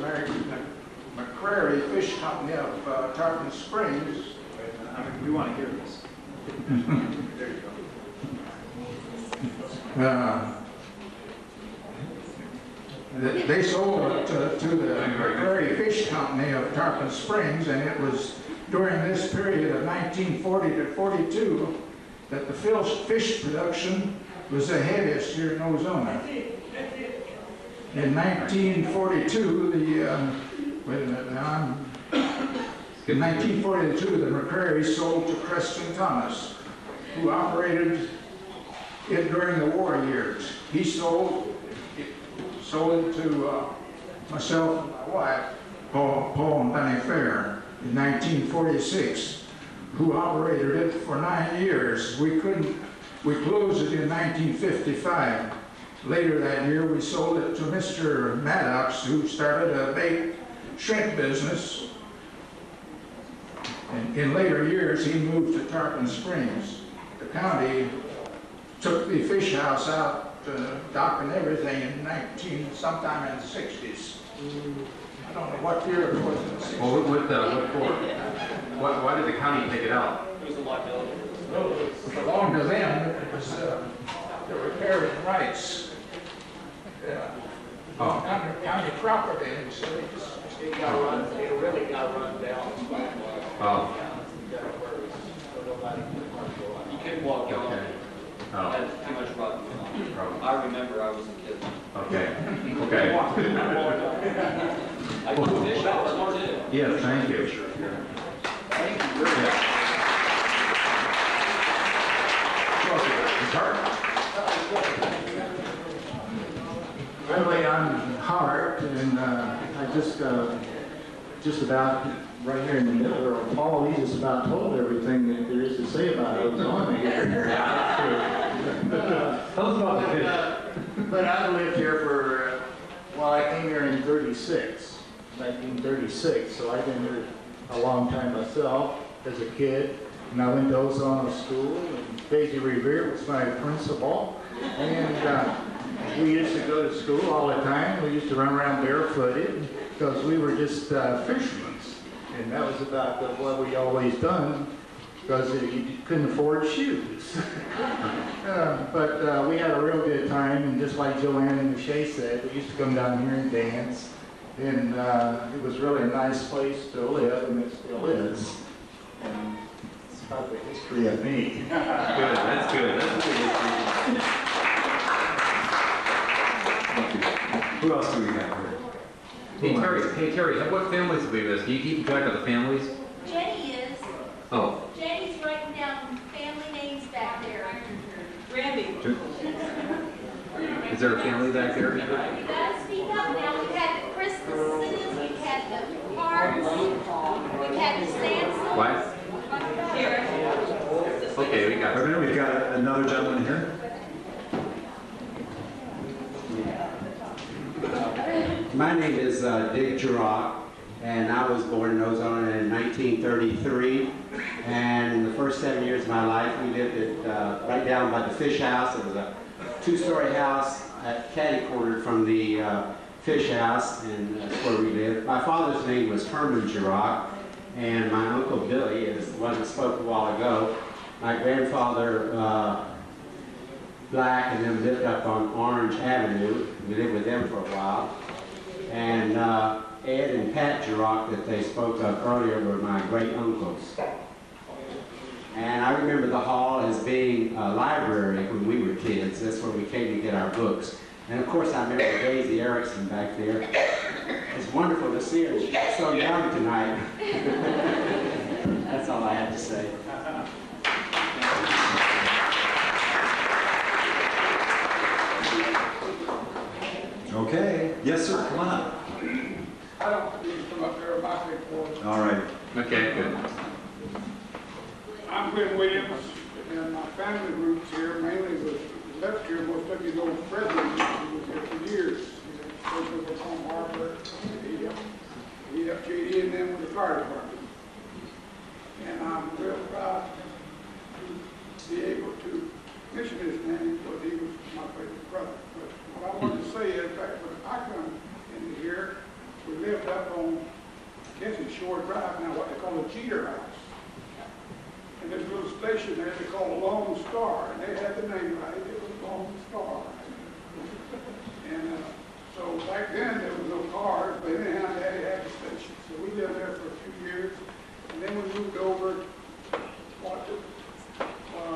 McCrary Fish Company of Tarpon Springs. We want to hear this. There you go. They sold it to the McCrary Fish Company of Tarpon Springs, and it was during this period of 1940 to 42 that the fish production was the heaviest here in Ozona. In 1942, in 1942, the McCrary sold to Preston Thomas, who operated it during the war years. He sold it to myself and my wife, Paul and Benny Fair, in 1946, who operated it for 9 years. We closed it in 1955. Later that year, we sold it to Mr. Maddox, who started a baked shrimp business. And in later years, he moved to Tarpon Springs. The county took the fish house out, dock and everything in sometime in the 60s. I don't know what year it was in the 60s. Well, what for? Why did the county take it out? It was a liability. Well, it belonged to them. It was the riparian rights. County property, and so It really got run down. You couldn't walk on it. Had too much rotten. I remember I was a kid. Okay. I could fish out too. Yes, thank you. Thank you very much. Anyway, I'm Hart, and I just about right here in the middle, or Paul, he just about told everything that there is to say about Ozona here. Tell us about the fish. But I lived here for, I came here in 1936, so I've been here a long time myself as a kid. And I went to Ozona School, and Daisy Revere was my principal. And we used to go to school all the time. We used to run around barefooted because we were just fishermen. And that was about what we always done because you couldn't afford shoes. But we had a real good time, and just like Joanne and Michelle said, we used to come down here and dance. And it was really a nice place to live, and it still is. And it's about the history of me. That's good. That's a good history. Who else do we have here? Hey Terry, what families have we missed? Do you keep track of the families? Jenny is. Oh. Jenny's writing down family names back there. Randy. Is there a family back there? You gotta speak up now. We've had the Christmases, we've had the cards, we've had the Sansa. What? Here. Okay, we got We've got another gentleman here. My name is Dick Giroux, and I was born in Ozona in 1933. And in the first 7 years of my life, we lived at right down by the fish house. It was a two-story house catty-cornered from the fish house, and that's where we lived. My father's name was Herman Giroux, and my uncle Billy is the one that spoke a while ago. My grandfather, Black, and them lived up on Orange Avenue. We lived with them for a while. And Ed and Pat Giroux that they spoke of earlier were my great uncles. And I remember the hall as being a library when we were kids. That's where we came to get our books. And of course, I remember Daisy Erickson back there. It's wonderful to see her. She's so young tonight. That's all I have to say. Okay. Yes, sir. Come on up. I don't need to come up there with my paperwork. All right. Okay, good. I'm Glenn Williams, and my family roots here mainly was left here. Most of you know President, who was here for years. He was from Harbor. He helped JD and them with the fire department. And I'm real proud to be able to mention his name because he was my favorite brother. But what I want to say is that when I come into here, we lived up on Kensington Shore Drive, now what they call a Jeter House. And there's a little station there they call Lone Star, and they had the name right, it was Lone Star. And so back then there was no cars, but anyhow Daddy had the station. So we lived there for a few years, and then we moved over,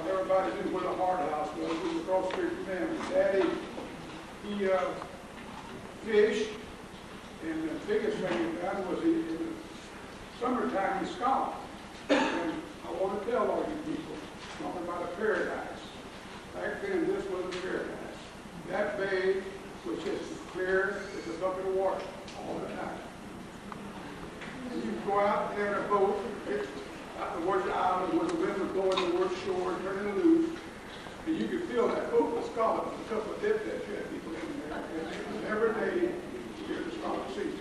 everybody knew where the Hard House was, we were across the street from them. And Daddy, he fished, and the biggest thing he done was in the summertime he scoffed. And I want to tell all you people, talking about a paradise. Back then, this was a paradise. That bay was just as clear as a bucket of water all the time. And you go out there in a boat, out towards the island where the wind was blowing towards shore, turning loose, and you could feel that boat was scalded because of the dip that you had people in there. And it was every day you hear the scalded sea.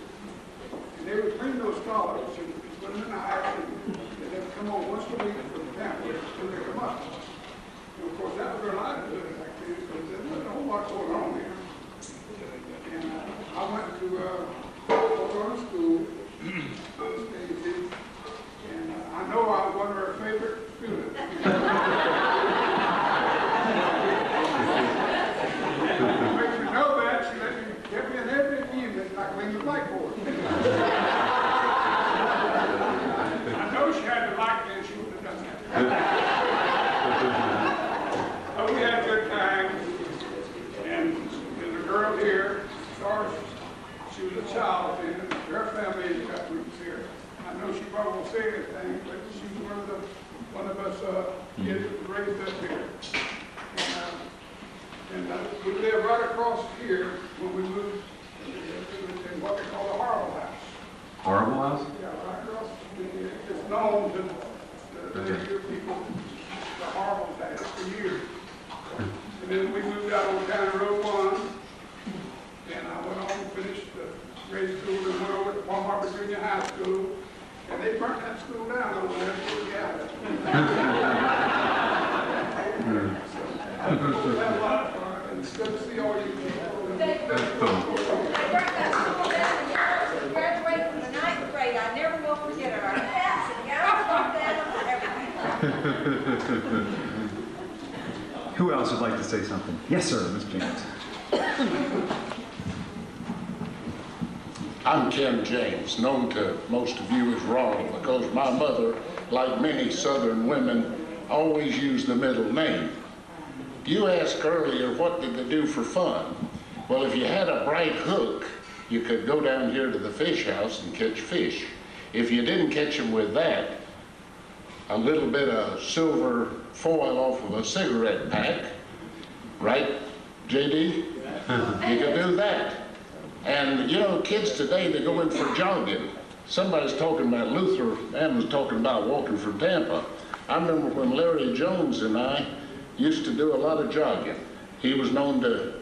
And they would clean those scallops and put them in the ice, and they would come on once a week from the family until they come up. And of course, that was their livelihood back then, so there wasn't a whole lot going on there. And I went to Ozona School, Stacy, and I know I was one of her favorite students. Makes me know that she let me get me an every evening and I clean the blackboard. I know she had to like me and she wouldn't have done that. But we had a good time. And there's a girl here, Doris, she was a child and her family has got roots here. I know she probably won't say anything, but she's one of us kids that was raised up here. And we live right across here when we moved in what they call the Horrible House. Horrible House? Yeah, right across. It's known to the people, the Horrible House for years. And then we moved out on County Road 1, and I went on and finished grade school and went over to Palm Harbor Junior High School, and they burnt that school down over there before we got it. So, we had a lot of fun, and it's good to see all you people. They burnt that school down and graduated from the 9th grade. I never will forget it. Our hats and gowns burnt down and everything. Who else would like to say something? Yes, sir, Ms. James. I'm Ken James, known to most of you as Ronald, because my mother, like many Southern women, always used the middle name. You asked earlier, what did they do for fun? Well, if you had a bright hook, you could go down here to the fish house and catch fish. If you didn't catch them with that, a little bit of silver foil off of a cigarette pack, right, JD? You could do that. And you know, kids today, they go in for jogging. Somebody's talking about Luther, and was talking about walking from Tampa. I remember when Larry Jones and I used to do a lot of jogging. He was known to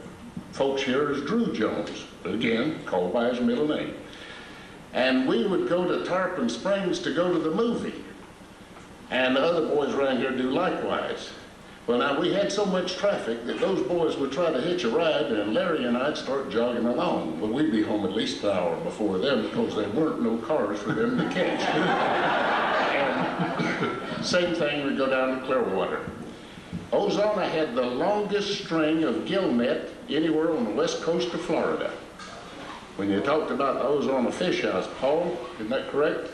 folks here as Drew Jones, but again, called by his middle name. And we would go to Tarpon Springs to go to the movie. And the other boys around here do likewise. Well, now, we had so much traffic that those boys would try to hitch a ride, and Larry and I'd start jogging along. Well, we'd be home at least an hour before them because there weren't no cars for them to catch. And same thing, we'd go down to Clearwater. Ozona had the longest string of gill net anywhere on the west coast of Florida. When you talked about the Ozona Fish House, Paul, isn't that correct?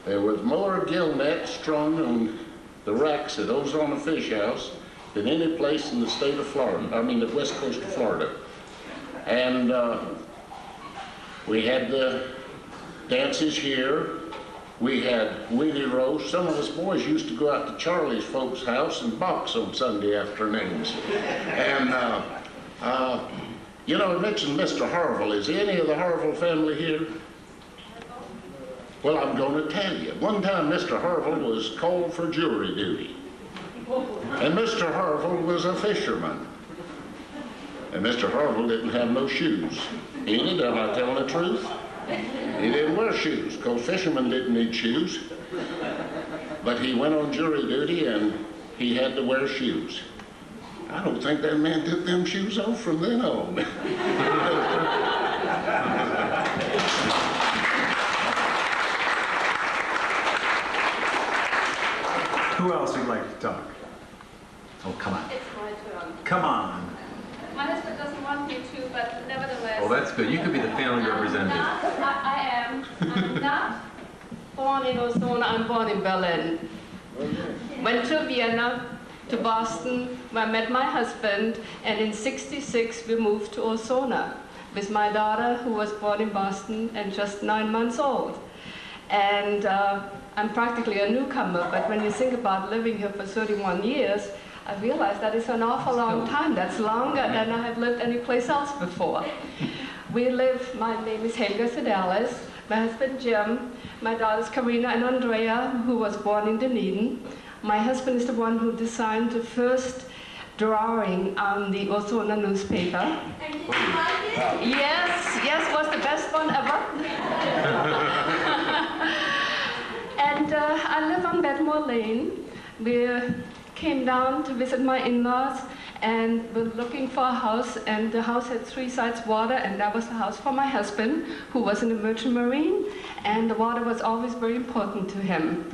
There was more gill net strung on the racks at Ozona Fish House than any place in the state of Florida, I mean the west coast of Florida. And we had the dances here. We had weenie roast. Some of us boys used to go out to Charlie's folks' house and box on Sunday afternoons. And, you know, I mentioned Mr. Harville. Is any of the Harville family here? Well, I'm going to tell you. One time, Mr. Harville was called for jury duty. And Mr. Harville was a fisherman. And Mr. Harville didn't have no shoes. Enid, am I telling the truth? He didn't wear shoes, because fishermen didn't need shoes. But he went on jury duty, and he had to wear shoes. I don't think that man took them shoes off from then on. Who else would like to talk? Oh, come on. It's my turn. Come on. My husband doesn't want me to, but nevertheless. Well, that's good. You could be the family representative. I am. I'm not born in Ozona. I'm born in Berlin. Went to Vienna, to Boston, where I met my husband, and in '66 we moved to Ozona with my daughter, who was born in Boston and just 9 months old. And I'm practically a newcomer, but when you think about living here for 31 years, I realize that is an awful long time. That's longer than I have lived any place else before. We live, my name is Helga Sedalis, my husband Jim, my daughters Karina and Andrea, who was born in Dunedin. My husband is the one who designed the first drawing on the Ozona newspaper. And did you like it? Yes, was the best one ever. And I live on Bedmore Lane. We came down to visit my in-laws and were looking for a house, and the house had 3 sides water, and that was the house for my husband, who was in the merchant marine, and the water was always very important to him.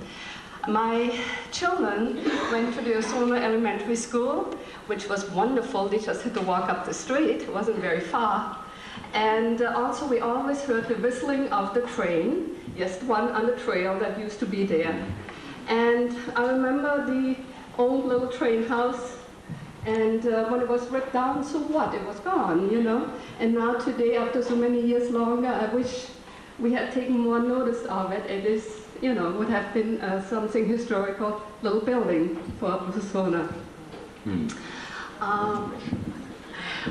My children went to the Ozona Elementary School, which was wonderful. They just had to walk up the street. It wasn't very far. And also we always heard the whistling of the train, yes, the one on the trail that used to be there. And I remember the old little train house, and when it was ripped down, so what? It was gone, you know. And now today, after so many years longer, I wish we had taken more notice of it. It is, you know, would have been something historical, little building for Ozona.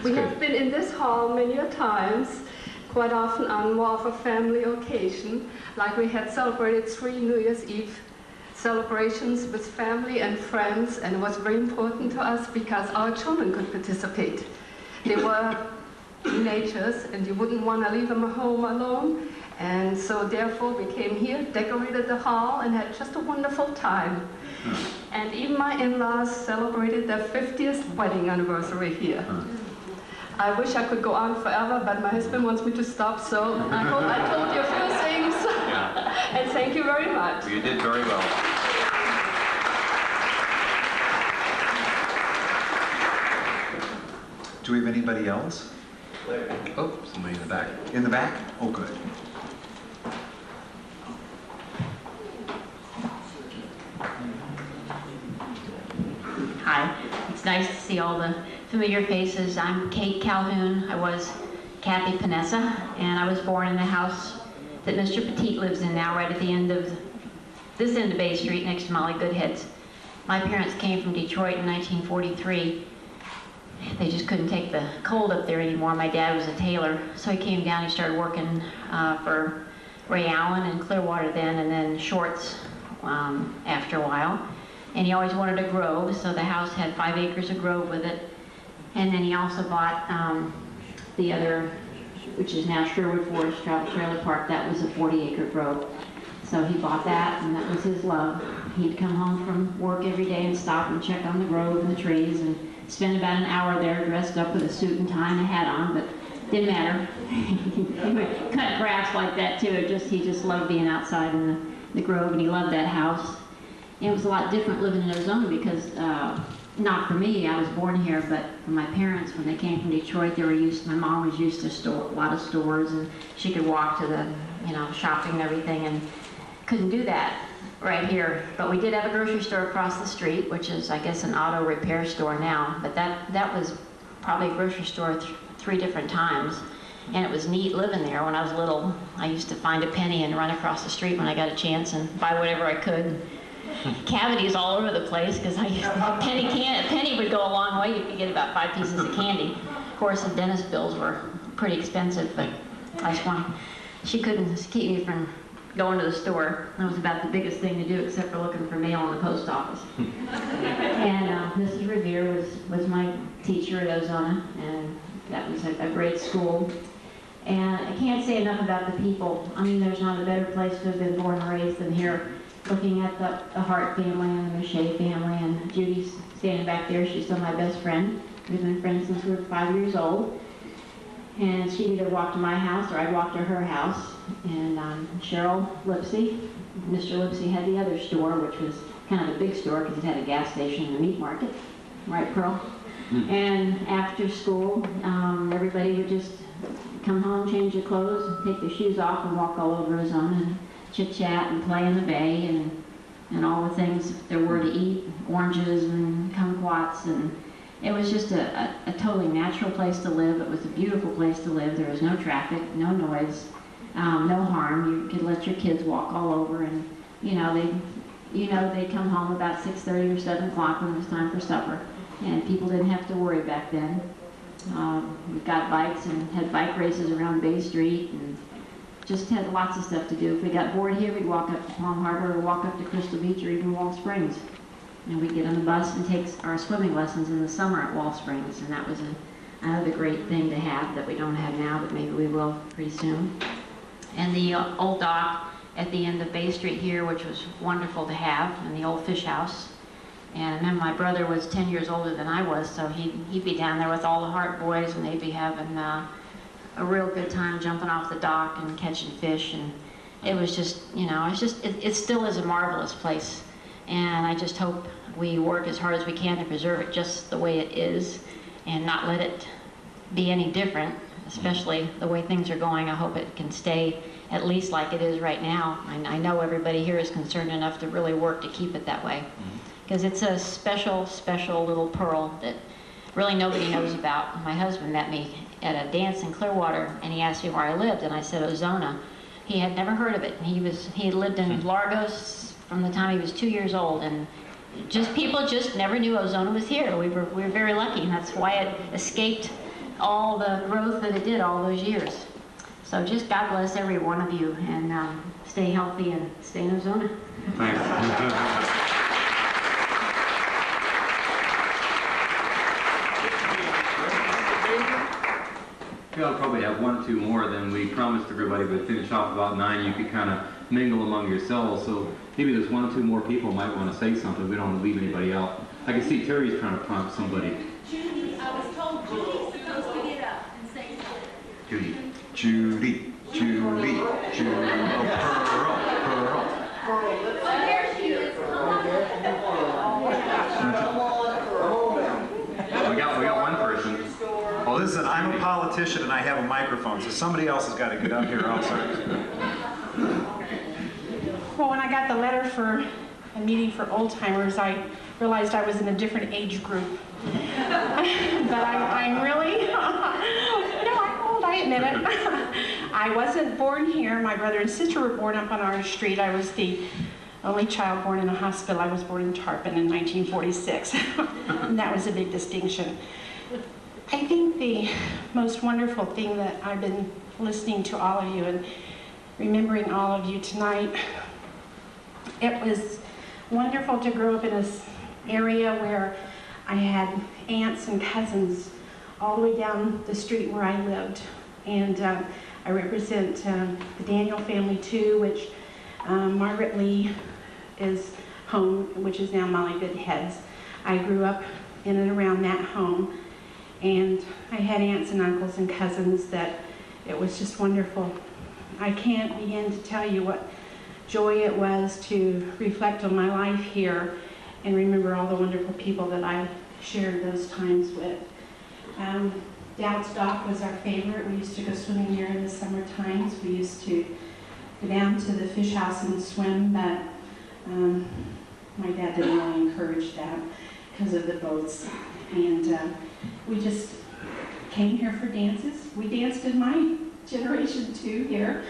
We have been in this hall many a times, quite often on more of a family occasion, like we had celebrated 3 New Year's Eve celebrations with family and friends, and it was very important to us because our children could participate. They were teenagers, and you wouldn't want to leave them at home alone, and so therefore we came here, decorated the hall, and had just a wonderful time. And even my in-laws celebrated their 50th wedding anniversary here. I wish I could go on forever, but my husband wants me to stop, so I hope I told you a few things. Yeah. And thank you very much. You did very well. Do we have anybody else? Oh, somebody in the back. In the back? Oh, good. Hi, it's nice to see all the familiar faces. I'm Kate Calhoun. I was Kathy Panessa, and I was born in the house that Mr. Petit lives in now, right at the end of this end of Bay Street, next to Molly Goodhead's. My parents came from Detroit in 1943. They just couldn't take the cold up there anymore. My dad was a tailor, so he came down. He started working for Ray Allen in Clearwater then, and then Shorts after a while. And he always wanted a grove, so the house had 5 acres of grove with it. And then he also bought the other, which is now Sherwood Forest Travel Trailer Park. That was a 40-acre grove. So he bought that, and that was his love. He'd come home from work every day and stop and check on the grove and the trees and spend about an hour there dressed up with a suit and tie and a hat on, but didn't matter. He would cut grass like that too. He just loved being outside in the grove, and he loved that house. It was a lot different living in Ozona because, not for me, I was born here, but for my parents, when they came from Detroit, my mom was used to a lot of stores, and she could walk to the, shopping and everything, and couldn't do that right here. But we did have a grocery store across the street, which is, I guess, an auto repair store now, but that was probably a grocery store 3 different times. And it was neat living there. When I was little, I used to find a penny and run across the street when I got a chance and buy whatever I could. Cavities all over the place because a penny would go a long way. You could get about 5 pieces of candy. Of course, the dentist bills were pretty expensive, but she couldn't keep me from going to the store. That was about the biggest thing to do, except for looking for mail in the post office. And Mrs. Revere was my teacher at Ozona, and that was a great school. And I can't say enough about the people. I mean, there's not a better place to have been born and raised than here. Looking at the Hart family and the Miche family, and Judy's standing back there. She's still my best friend. We've been friends since we were 5 years old. And she'd either walk to my house or I'd walk to her house. And Cheryl Lipsy, Mr. Lipsy had the other store, which was kind of a big store because it had a gas station and a meat market. Right, Pearl? And after school, everybody would just come home, change their clothes, take their shoes off and walk all over Ozona and chit-chat and play in the bay and all the things there were to eat, oranges and kumquats, and it was just a totally natural place to live. It was a beautiful place to live. There was no traffic, no noise, no harm. You could let your kids walk all over, and they'd come home about 6:30 or 7 o'clock when it was time for supper, and people didn't have to worry back then. We got bikes and had bike races around Bay Street, and just had lots of stuff to do. If we got bored here, we'd walk up to Palm Harbor or walk up to Crystal Beach or even Wall Springs. And we'd get on the bus and take our swimming lessons in the summer at Wall Springs. And that was another great thing to have that we don't have now, but maybe we will pretty soon. And the old dock at the end of Bay Street here, which was wonderful to have, and the old fish house. And I remember my brother was 10 years older than I was, so he'd be down there with all the Hart boys, and they'd be having a real good time jumping off the dock and catching fish. And it was just, it still is a marvelous place. And I just hope we work as hard as we can to preserve it just the way it is and not let it be any different, especially the way things are going. I hope it can stay at least like it is right now. I know everybody here is concerned enough to really work to keep it that way. Because it's a special, special little pearl that really nobody knows about. My husband met me at a dance in Clearwater, and he asked me where I lived, and I said Ozona. He had never heard of it. He lived in Largos from the time he was 2 years old, and people just never knew Ozona was here. We were very lucky, and that's why it escaped all the growth that it did all those years. So just God bless every one of you, and stay healthy and stay in Ozona. Thanks. I'll probably have 1 or 2 more than we promised everybody. We'd finish off about 9. You could kind of mingle among yourselves. So maybe there's 1 or 2 more people might want to say something. We don't want to leave anybody out. I can see Terry's trying to prompt somebody. Judy, I was told Judy's supposed to get up and say something. Judy. Oh, there she is. We got 1 person. Well, listen, I'm a politician and I have a microphone, so somebody else has got to get up here also. Well, when I got the letter for a meeting for old timers, I realized I was in a different age group. But I'm really, I'm old, I admit it. I wasn't born here. My brother and sister were born up on our street. I was the only child born in a hospital. I was born in Tarpon in 1946. And that was a big distinction. I think the most wonderful thing that I've been listening to all of you and remembering all of you tonight, it was wonderful to grow up in this area where I had aunts and cousins all the way down the street where I lived. And I represent the Daniel family too, which Margaret Lee is home, which is now Molly Goodhead's. I grew up in and around that home. And I had aunts and uncles and cousins that it was just wonderful. I can't begin to tell you what joy it was to reflect on my life here and remember all the wonderful people that I shared those times with. Dowd's Dock was our favorite. We used to go swimming there in the summer times. We used to go down to the fish house and swim, but my dad didn't really encourage that because of the boats. And we just came here for dances. We danced in my generation too here.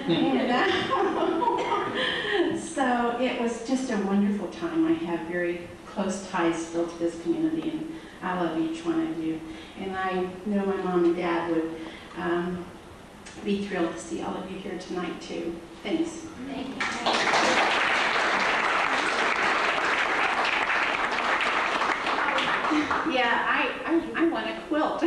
And so it was just a wonderful time. I have very close ties still to this community, and I love each one of you. And I know my mom and dad would be thrilled to see all of you here tonight too. Thanks. Thank you. Yeah, I want a quilt.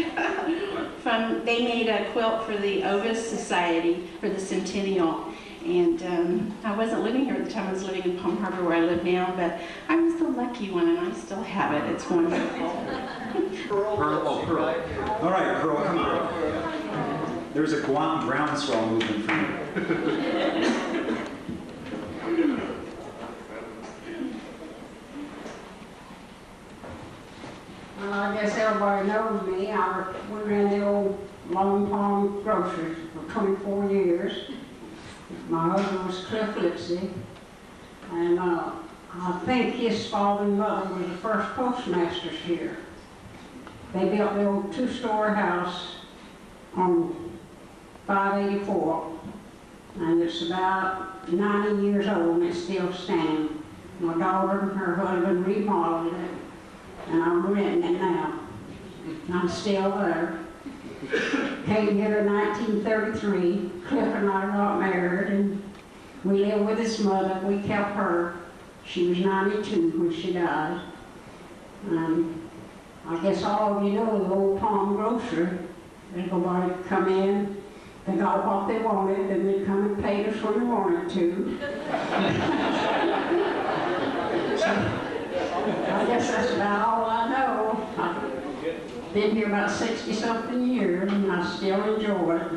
They made a quilt for the Ovis Society for the centennial. And I wasn't living here at the time. I was living in Palm Harbor where I live now, but I was the lucky one, and I still have it. It's wonderful. Pearl. All right, Pearl, come here. There's a groundswell movement for you. Well, I guess everybody knows me. We ran the old Lone Palm Grocery for 24 years. My husband was Cliff Lipsy, and I think his father and mother were the first postmasters here. They built the old two-story house on 584, and it's about 90 years old and it's still standing. My daughter and her husband remodeled it, and I'm renting it now. I'm still there. Came here in 1933. Cliff and I got married, and we lived with his mother. We kept her. She was 92 when she died. I guess all of you know the old Palm Grocery. Everybody come in, they got what they wanted, and they'd come and pay us when they wanted to. So, I guess that's about all I know. I've been here about 60-something years, and I still enjoy it.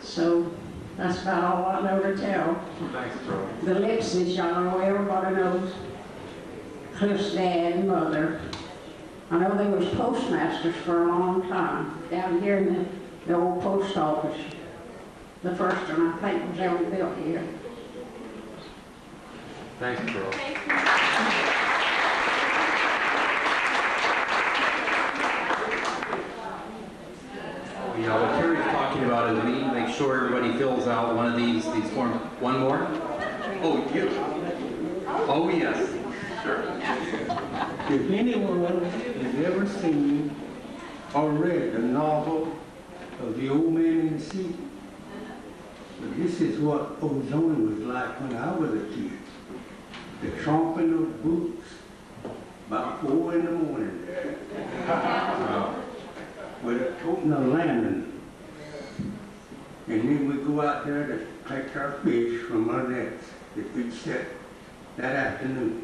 So that's about all I know to tell. Thanks, Pearl. The Lipsys, y'all know, everybody knows Cliff's dad and mother. I know they was postmasters for a long time down here in the old post office. The first one, I think, was ever built here. Thanks, Pearl. Yeah, what Terry's talking about is we need to make sure everybody fills out one of these forms. One more? Oh, you. Oh, yes. Sure. If anyone has ever seen or read the novel of The Old Man in the Sea, this is what Ozona was like when I was a kid. The tromping of boots about 4 in the morning. With a toting of lantern. And then we go out there to catch our fish from our nets that we'd set that afternoon.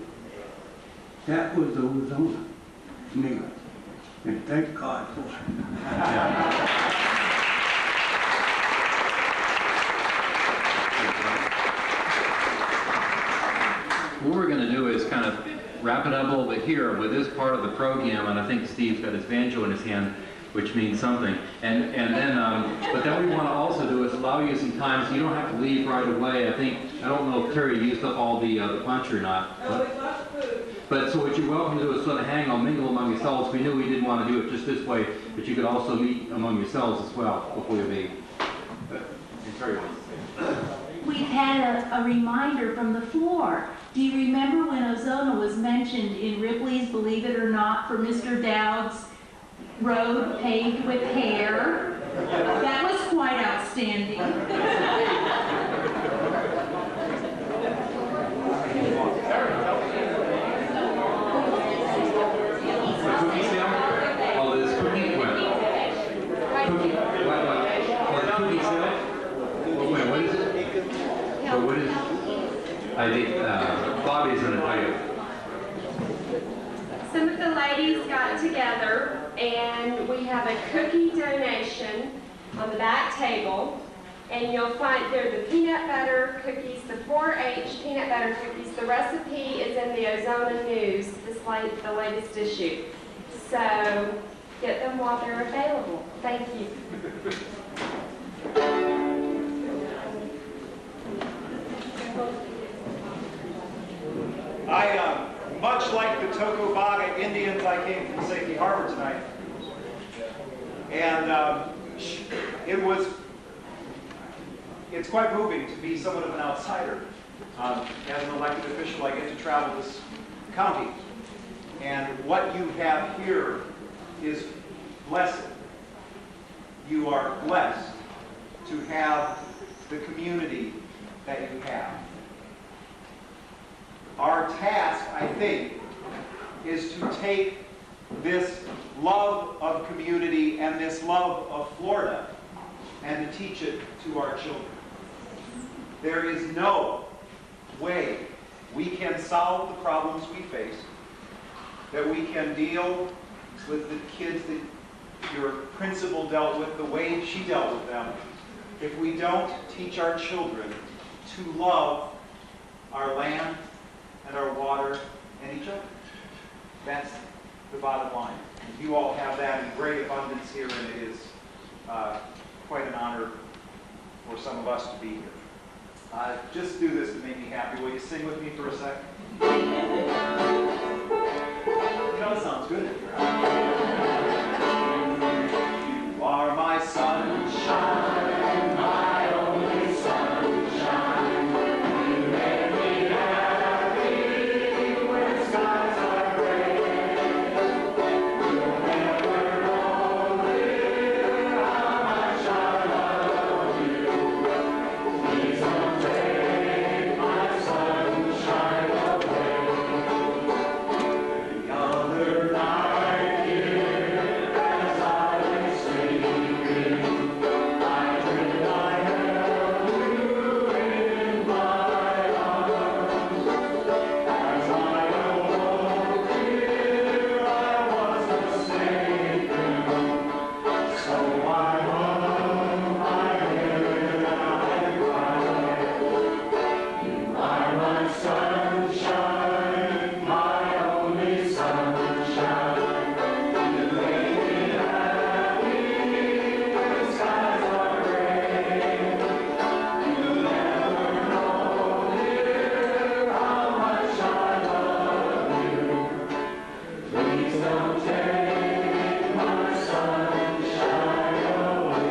That was Ozona to me. And thank God for it. What we're going to do is kind of wrap it up a little bit here with this part of the program, and I think Steve's got his banjo in his hand, which means something. And then, but then we want to also do is allow you some time so you don't have to leave right away. I don't know if Terry used up all the punch or not. But so what you're welcome to do is sort of hang on, mingle among yourselves. We knew we didn't want to do it just this way, but you could also meet among yourselves as well before you leave. And Terry wants to say. We've had a reminder from the floor. Do you remember when Ozona was mentioned in Ripley's Believe It or Not for Mr. Dowd's road paved with hair? That was quite outstanding. I think Bobbie's going to tell you. Some of the ladies got together and we have a cookie donation on the back table. And you'll find there the peanut butter cookies, the 4-H peanut butter cookies. The recipe is in the Ozona News, the latest issue. So get them while they're available. Thank you. Much like the Tocobaga Indians, I came from Safety Harbor tonight. And it's quite moving to be somewhat of an outsider. As an elected official, I get to travel this county. And what you have here is blessed. You are blessed to have the community that you have. Our task, I think, is to take this love of community and this love of Florida and to teach it to our children. There is no way we can solve the problems we face, that we can deal with the kids that your principal dealt with the way she dealt with them, if we don't teach our children to love our land and our water and each other. That's the bottom line. You all have that in great abundance here, and it is quite an honor for some of us to be here. Just do this to make me happy. Will you sing with me for a second? You know, it sounds good. You are my sunshine, my only sunshine. You make me happy when skies are gray. You'll never know, dear, how much I love you. Please don't take my sunshine away. The other night here, as I lay sleeping, I dreamed I held you in my arms. As I awoke, dear, I was mistaken. So I hung my head and I cried. You are my sunshine, my only sunshine. You make me happy when skies are gray. You never know, dear, how much I love you. Please don't take my sunshine away.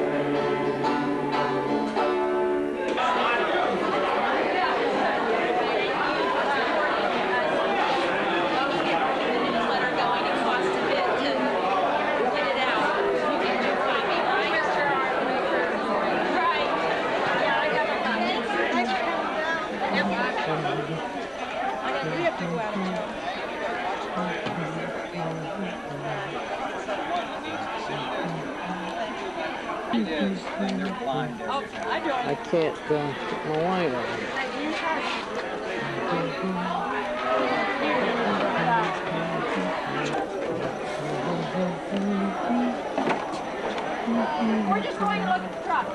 I can't get my line on. We're just going to look at the truck.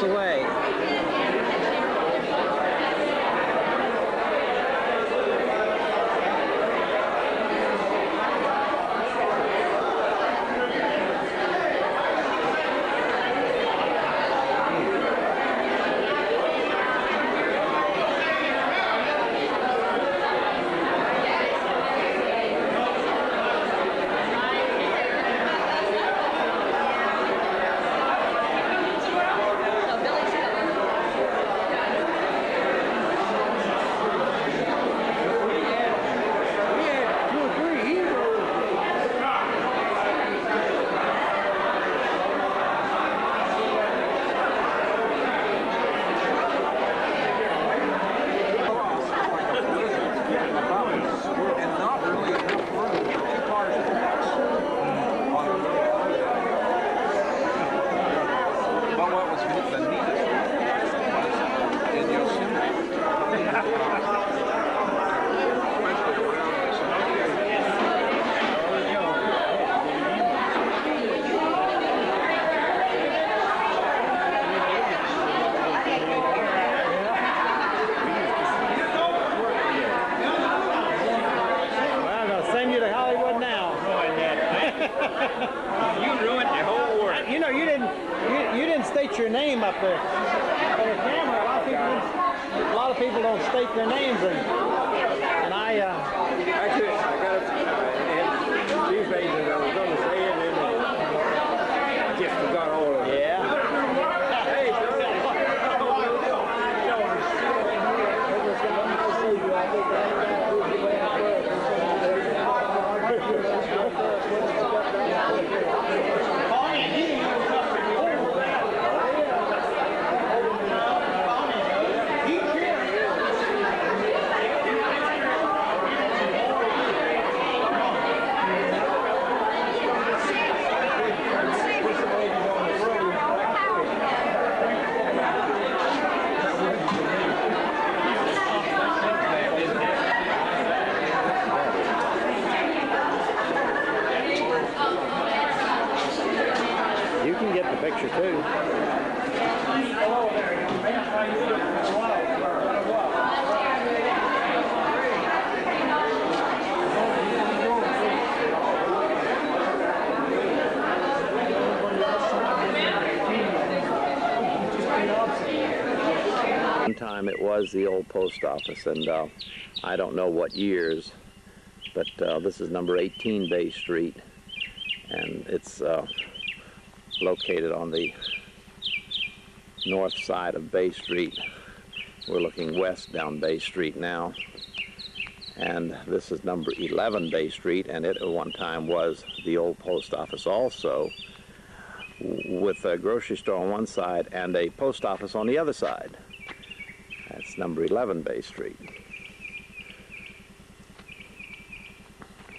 us away. You ruined the whole world. You know, you didn't state your name up there on the camera. A lot of people don't state their names, and I Actually, I got a few things that I was going to say, and then I just forgot all of it. Yeah. Hey, you can get the picture too. One time it was the old post office, and I don't know what years, but this is number 18 Bay Street, and it's located on the north side of Bay Street. We're looking west down Bay Street now, and this is number 11 Bay Street, and it at one time was the old post office also, with a grocery store on one side and a post office on the other side. That's number 11 Bay Street.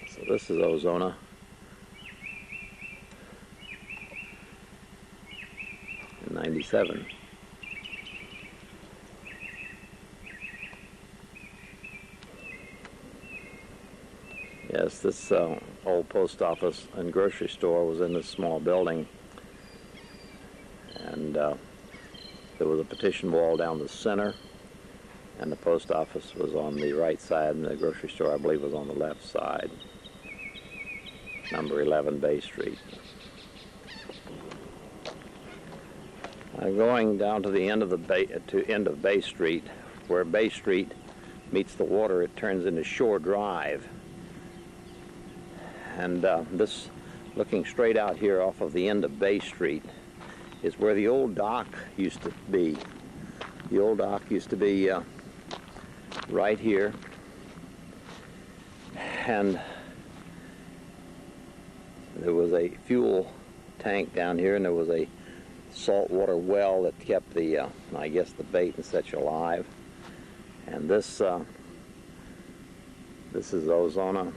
So this is Ozona. In 97. Yes, this old post office and grocery store was in this small building, and there was a partition wall down the center, and the post office was on the right side, and the grocery store, I believe, was on the left side. Number 11 Bay Street. Going down to the end of the Bay Street, where Bay Street meets the water, it turns into Shore Drive. And this, looking straight out here off of the end of Bay Street, is where the old dock used to be. The old dock used to be right here, and there was a fuel tank down here, and there was a saltwater well that kept the, I guess, the bait and such alive. And this is Ozona,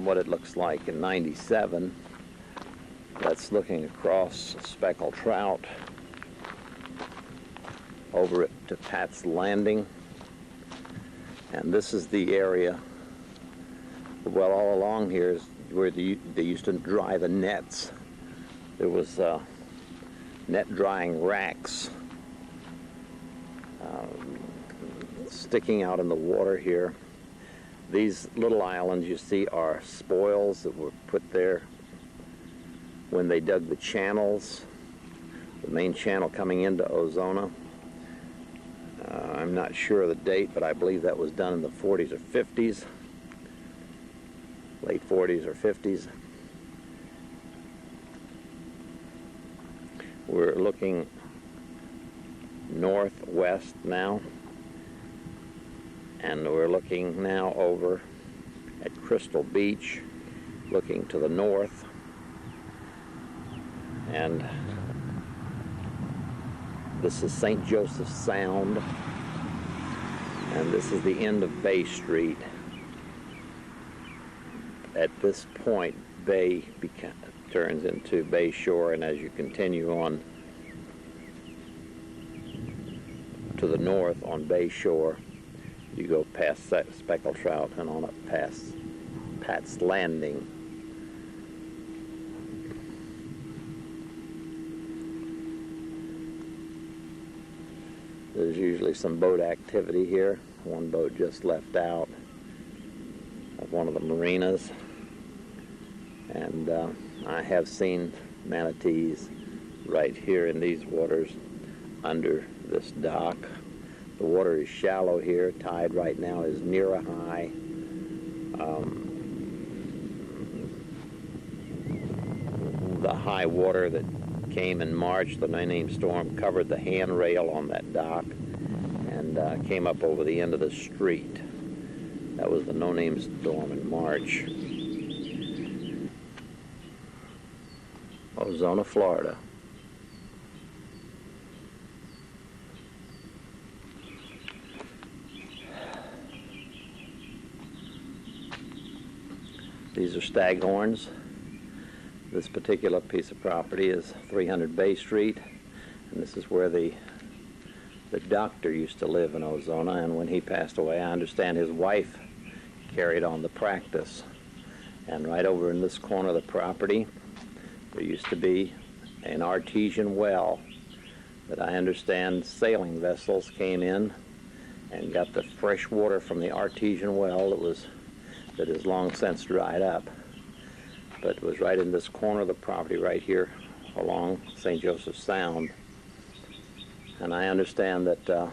what it looks like in 97. That's looking across speckled trout over to Pat's Landing. And this is the area, well, all along here is where they used to dry the nets. There was net drying racks sticking out in the water here. These little islands you see are spoils that were put there when they dug the channels, the main channel coming into Ozona. I'm not sure of the date, but I believe that was done in the 40s or 50s, late 40s or 50s. We're looking northwest now, and we're looking now over at Crystal Beach, looking to the north, and this is St. Joseph's Sound, and this is the end of Bay Street. At this point, Bay turns into Bay Shore, and as you continue on to the north on Bay Shore, you go past Speckled Trout and on up past Pat's Landing. There's usually some boat activity here. One boat just left out of one of the marinas, and I have seen manatees right here in these waters under this dock. The water is shallow here. Tide right now is near a high. The high water that came in March, the no-name storm, covered the handrail on that dock and came up over the end of the street. That was the no-name storm in March. Ozona, Florida. These are staghorns. This particular piece of property is 300 Bay Street, and this is where the doctor used to live in Ozona, and when he passed away, I understand his wife carried on the practice. And right over in this corner of the property, there used to be an artesian well that I understand sailing vessels came in and got the fresh water from the artesian well that has long since dried up. But it was right in this corner of the property right here along St. Joseph's Sound. And I understand that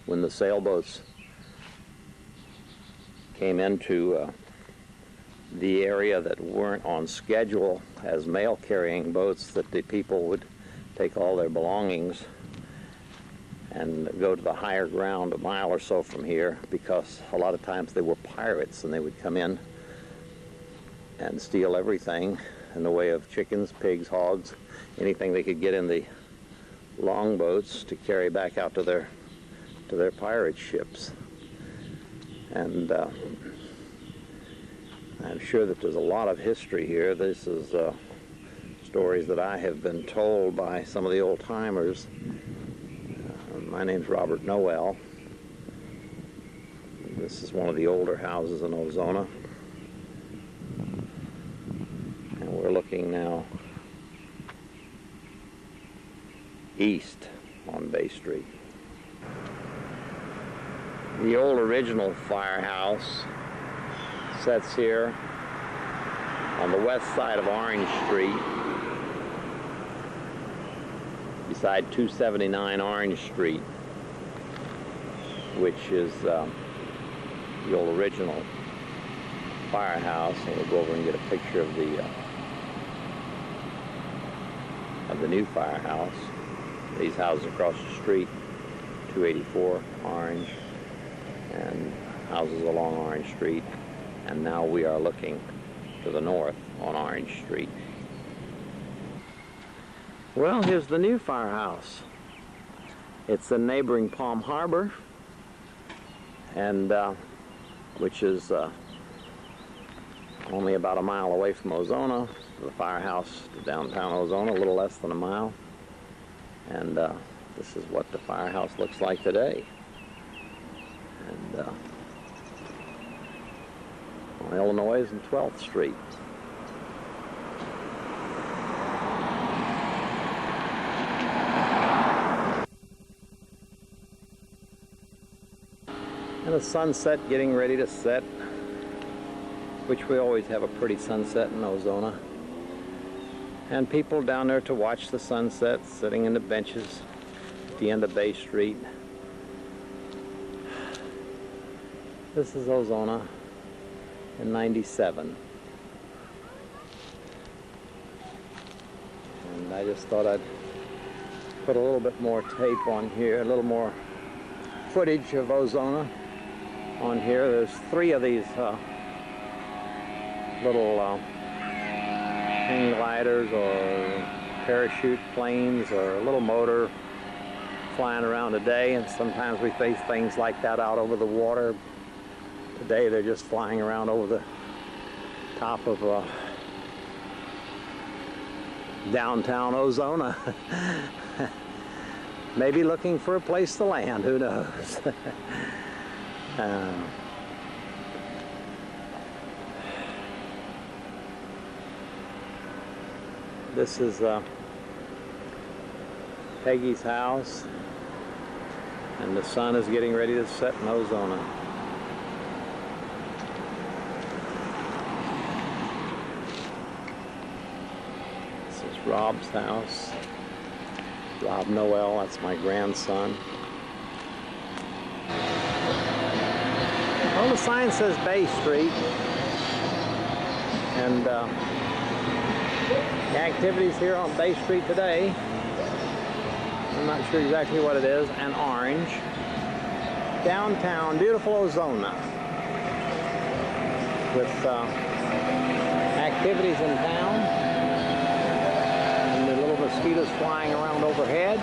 when the sailboats came into the area that weren't on schedule as mail-carrying boats, that the people would take all their belongings and go to the higher ground a mile or so from here, because a lot of times they were pirates and they would come in and steal everything in the way of chickens, pigs, hogs, anything they could get in the longboats to carry back out to their pirate ships. And I'm sure that there's a lot of history here. This is stories that I have been told by some of the old-timers. My name's Bobby Noell. This is one of the older houses in Ozona. And we're looking now east on Bay Street. The old original firehouse sits here on the west side of Orange Street, beside 279 Orange Street, which is the old original firehouse. And we'll go over and get a picture of the new firehouse. These houses across the street, 284 Orange, and houses along Orange Street. And now we are looking to the north on Orange Street. Well, here's the new firehouse. It's in neighboring Palm Harbor, and which is only about a mile away from Ozona. The firehouse to downtown Ozona, a little less than a mile. And this is what the firehouse looks like today. And on Illinois and 12th Street. sunset getting ready to set, which we always have a pretty sunset in Ozona. And people down there to watch the sunset, sitting in the benches at the end of Bay Street. This is Ozona in '97. And I just thought I'd put a little bit more tape on here, a little more footage of Ozona on here. There's 3 of these little hang gliders or parachute planes or a little motor flying around today, and sometimes we face things like that out over the water. Today they're just flying around over the top of downtown Ozona. Maybe looking for a place to land, who knows. This is Peggy's house, and the sun is getting ready to set in Ozona. This is Rob's house. Bob Noell, that's my grandson. Well, the sign says Bay Street, and the activities here on Bay Street today, I'm not sure exactly what it is, and orange. Downtown, beautiful Ozona, with activities in town, and the little mosquitoes flying around overhead,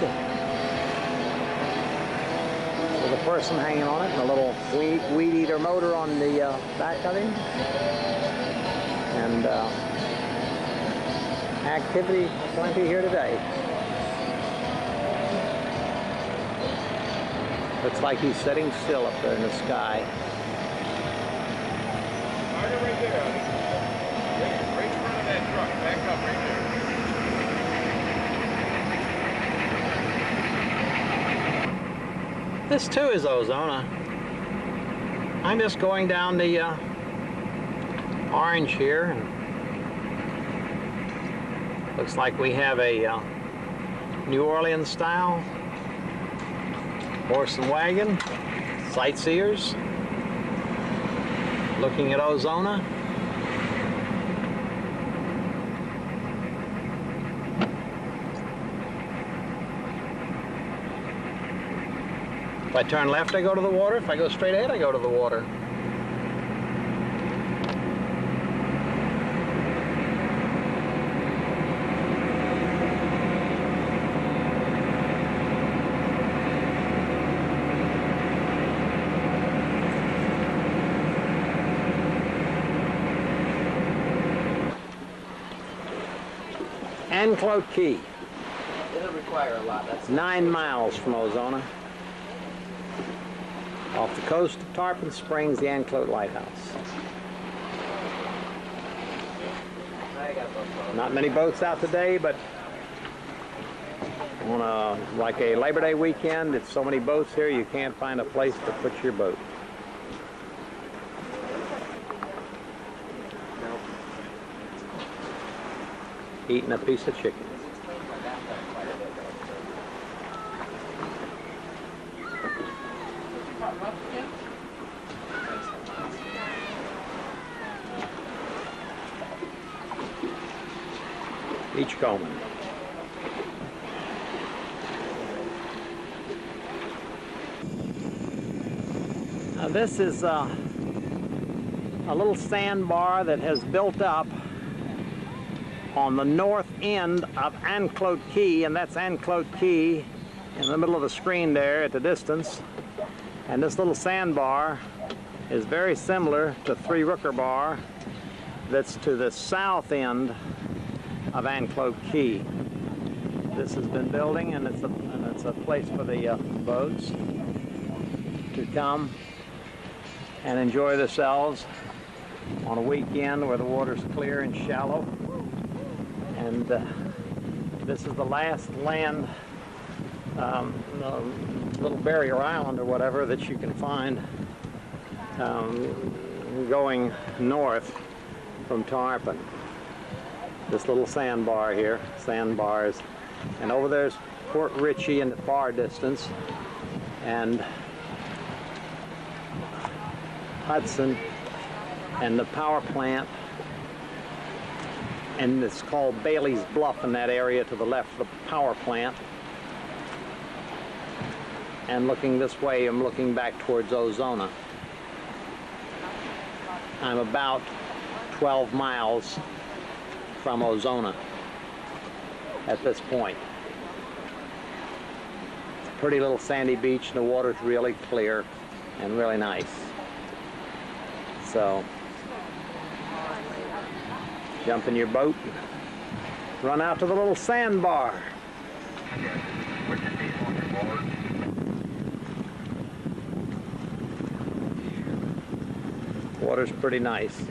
with a person hanging on it, and a little weed eater motor on the back of him, and activity plenty here today. Looks like he's sitting still up there in the sky. Right there. Right in front of that truck. Back up right there. This too is Ozona. I'm just going down the orange here. Looks like we have a New Orleans style horse and wagon, sightseers, looking at Ozona. If I turn left, I go to the water. If I go straight ahead, I go to the water. Anclote Key. It'll require a lot. That's 9 miles from Ozona. Off the coast of Tarpon Springs, the Anclote Lighthouse. Not many boats out today, but on like a Labor Day weekend, it's so many boats here you can't find a place to put your boat. Eating a piece of chicken. Beachcombing. Now this is a little sandbar that has built up on the north end of Anclote Key, and that's Anclote Key in the middle of the screen there at the distance. And this little sandbar is very similar to Three Rooker Bar that's to the south end of Anclote Key. This has been building, and it's a place for the boats to come and enjoy themselves on a weekend where the water's clear and shallow. And this is the last land, little barrier island or whatever that you can find going north from Tarpon. This little sandbar here, sandbars, and over there's Port Richey in the far distance, and Hudson, and the power plant, and it's called Bailey's Bluff in that area to the left of the power plant. And looking this way, I'm looking back towards Ozona. I'm about 12 miles from Ozona at this point. It's a pretty little sandy beach, and the water's really clear and really nice. So, jump in your boat, run out to the little sandbar. Water's pretty nice.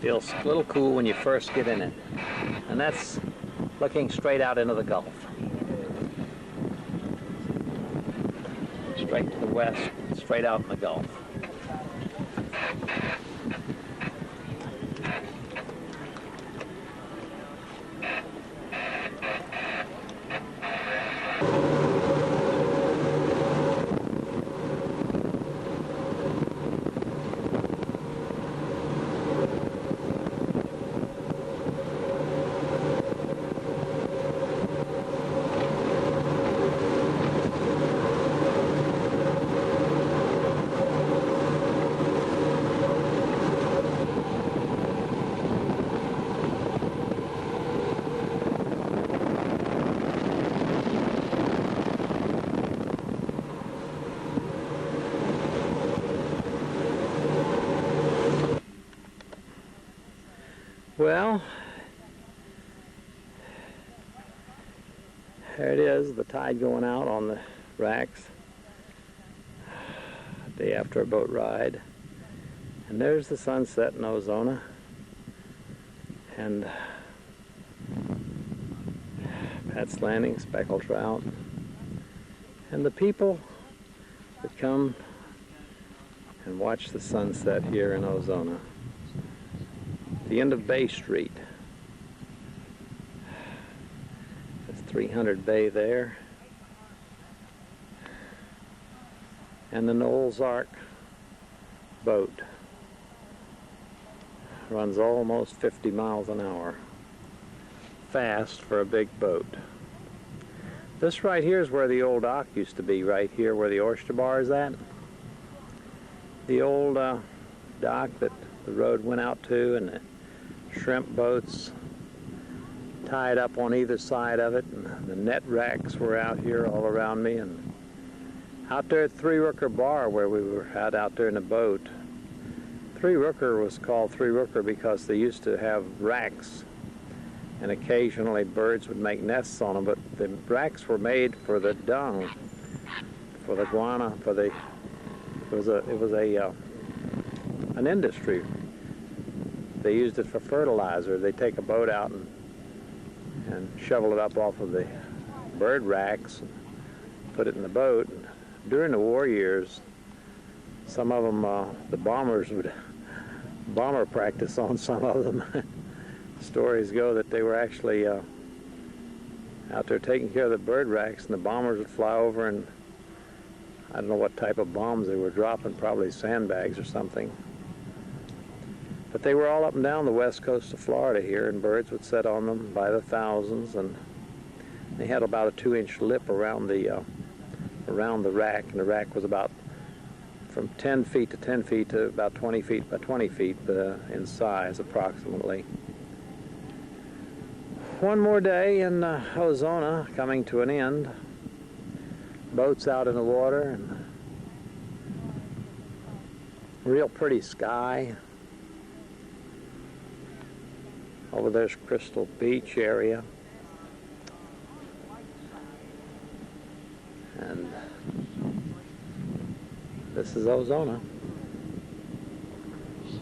Feels a little cool when you first get in it. And that's looking straight out into the Gulf. Straight to the west, straight out in the Gulf. Well, there it is, the tide going out on the racks. Day after a boat ride. And there's the sunset in Ozona. And Pat's Landing, speckled trout. And the people that come and watch the sunset here in Ozona. The end of Bay Street. There's 300 Bay there. And the Noel's Ark boat runs almost 50 miles an hour. Fast for a big boat. This right here is where the old dock used to be, right here where the oyster bar is at. The old dock that the road went out to, and the shrimp boats tied up on either side of it, and the net racks were out here all around me, and out there at Three Rooker Bar where we were out there in the boat. Three Rooker was called Three Rooker because they used to have racks, and occasionally birds would make nests on them, but the racks were made for the dung, for the guana, for the, it was an industry. They used it for fertilizer. They take a boat out and shovel it up off of the bird racks, and put it in the boat. And during the war years, some of them, the bombers would bomber practice on some of them. Stories go that they were actually out there taking care of the bird racks, and the bombers would fly over, and I don't know what type of bombs they were dropping, probably sandbags or something. But they were all up and down the west coast of Florida here, and birds would set on them by the thousands, and they had about a 2-inch lip around the rack, and the rack was about from 10 feet to 10 feet to about 20 feet by 20 feet in size, approximately. One more day in Ozona coming to an end. Boats out in the water, and real pretty sky. Over there's Crystal Beach area. And this is Ozona.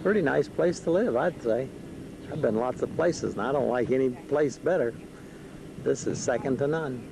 Pretty nice place to live, I'd say. I've been lots of places, and I don't like any place better. This is second to none.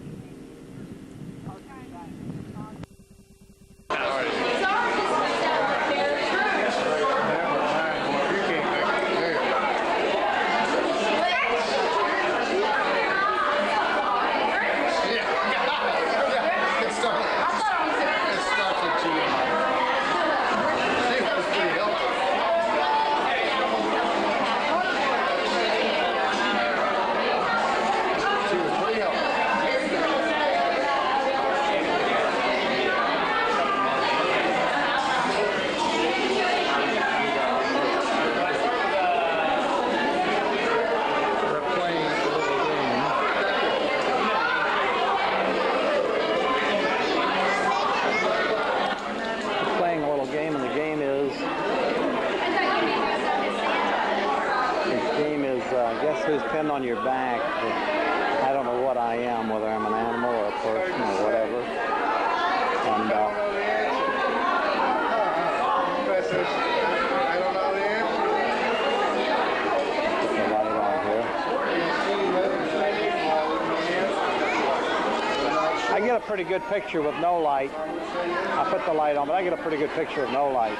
written on your back, I don't know what I am, whether I'm an animal or a person or whatever. And I get a pretty good picture with no light. I put the light on, but I get a pretty good picture with no light.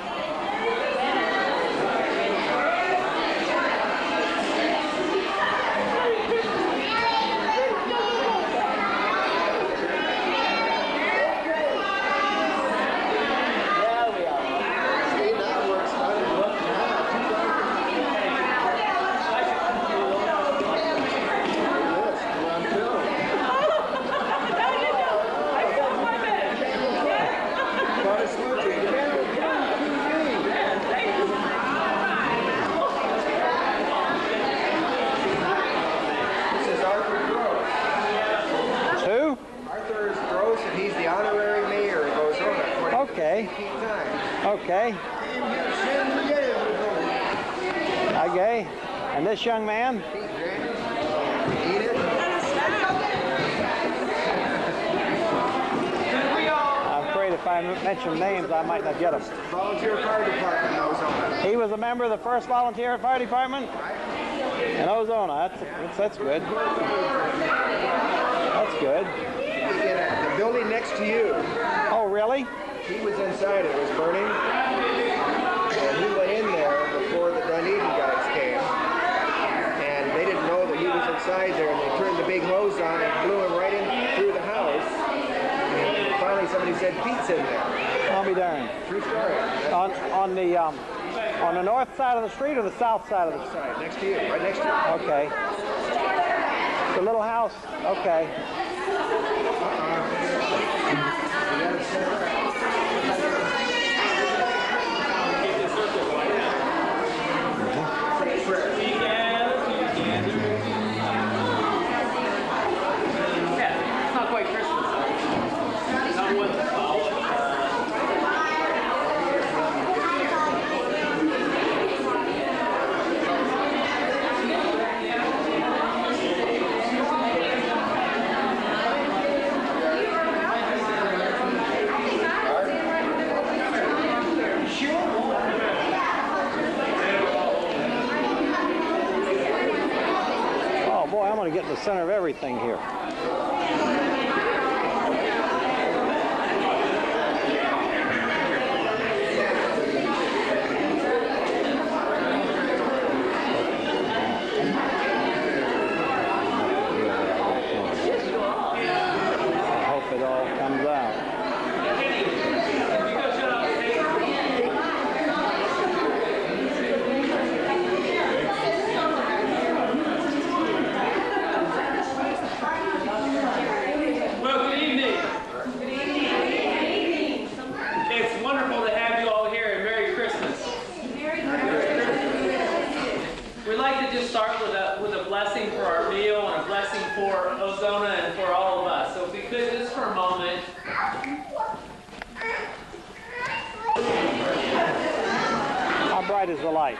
Okay. Okay. And this young man? I'm afraid if I mention names, I might not get them. Volunteer Fire Department in Ozona. He was a member of the 1st Volunteer Fire Department? In Ozona. That's good. That's good. The building next to you. Oh, really? He was inside, it was burning, and he went in there before the Dunedin guys came, and they didn't know that he was inside there, and they turned the big hose on and blew him right in through the house, and finally somebody said, Pete's in there. I'll be darned. True story. On the north side of the street or the south side of the street? Side, next to you, right next to you. Okay. The little house, okay. Get in the center of everything here. I hope it all comes out. Ozona and for all of us. So if we could, just for a moment. How bright is the light?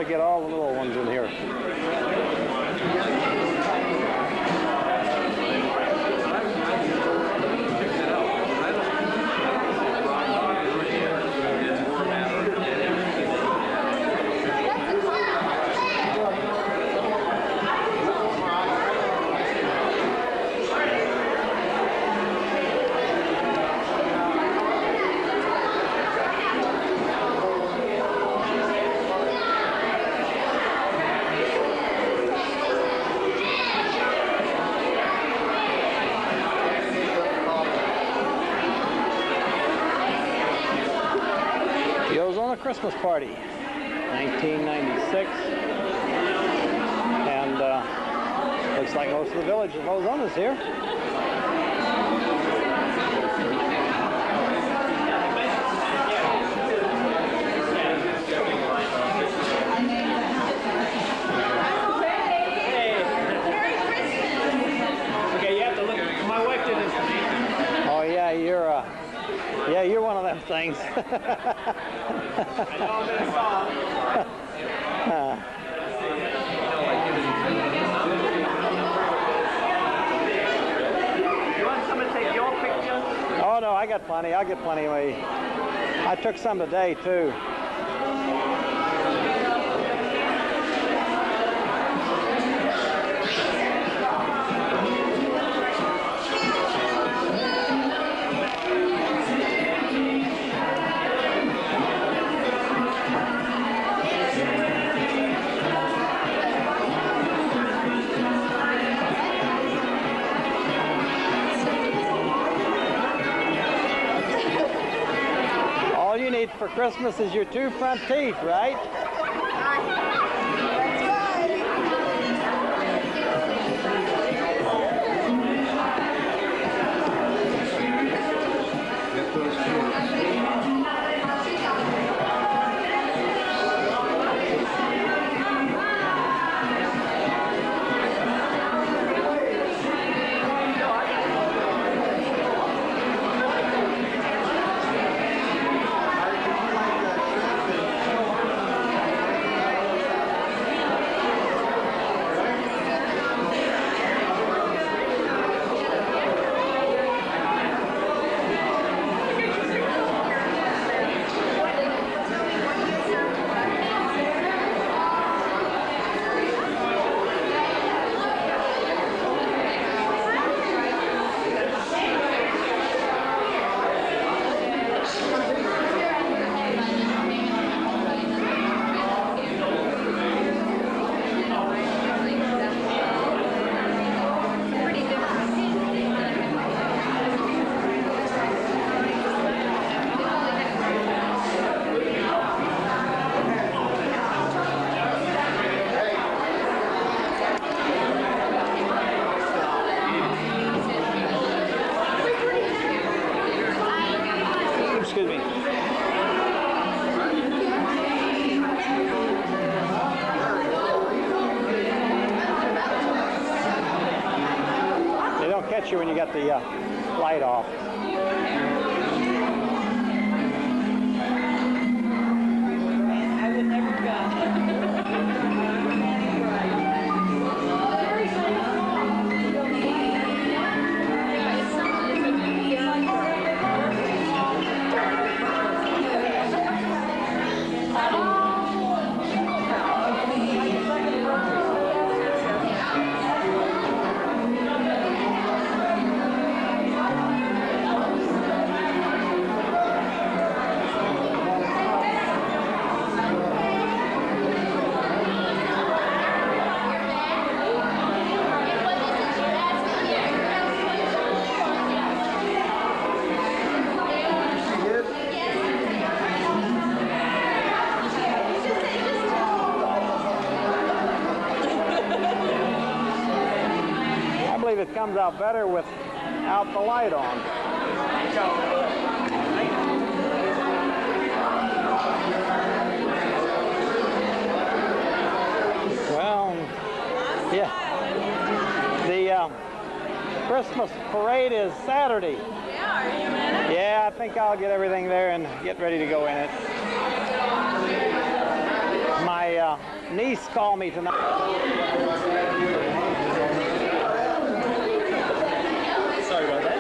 Get all the little ones in here. Christmas party. 1996. And looks like most of the village of Ozona is here. Yeah, you're one of them things. I know this song. You want someone to take your picture? Oh no, I got plenty. I'll get plenty of me. I took some today too. For Christmas is your 2 front teeth, right? You when you got the light off. I would never go. It comes out better without the light on. Well, yeah. The Christmas parade is Saturday. Yeah, are you in it? Yeah, I think I'll get everything there and get ready to go in it. My niece called me tonight. Sorry about that.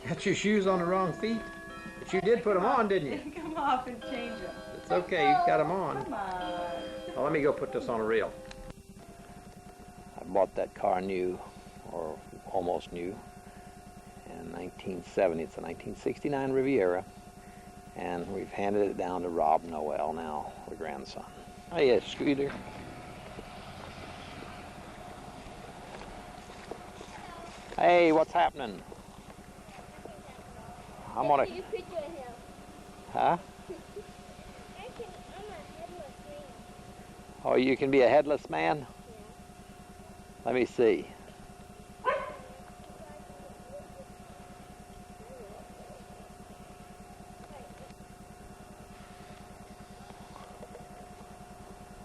Got your shoes on the wrong feet? But you did put them on, didn't you? Come off and change them. It's okay, you got them on. Come on. Well, let me go put this on a reel. I bought that car new, or almost new, in 1970. It's a 1969 Riviera, and we've handed it down to Bobby Noell now, the grandson. Oh yeah, Scooter. Hey, what's happening? I'm on a... Huh? Oh, you can be a headless man? Yeah. Let me see.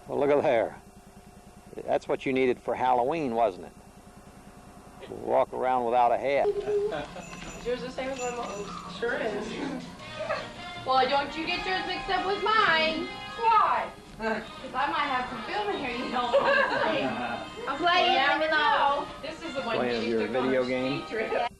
Well, look at there. That's what you needed for Halloween, wasn't it? To walk around without a head. Is yours the same as my mom's? Sure is. Well, don't you get yours mixed up with mine. Why? Because I might have some film in here you don't want to see. I'm playing, you never know. This is the one Playing you your took on video a game? ski trip.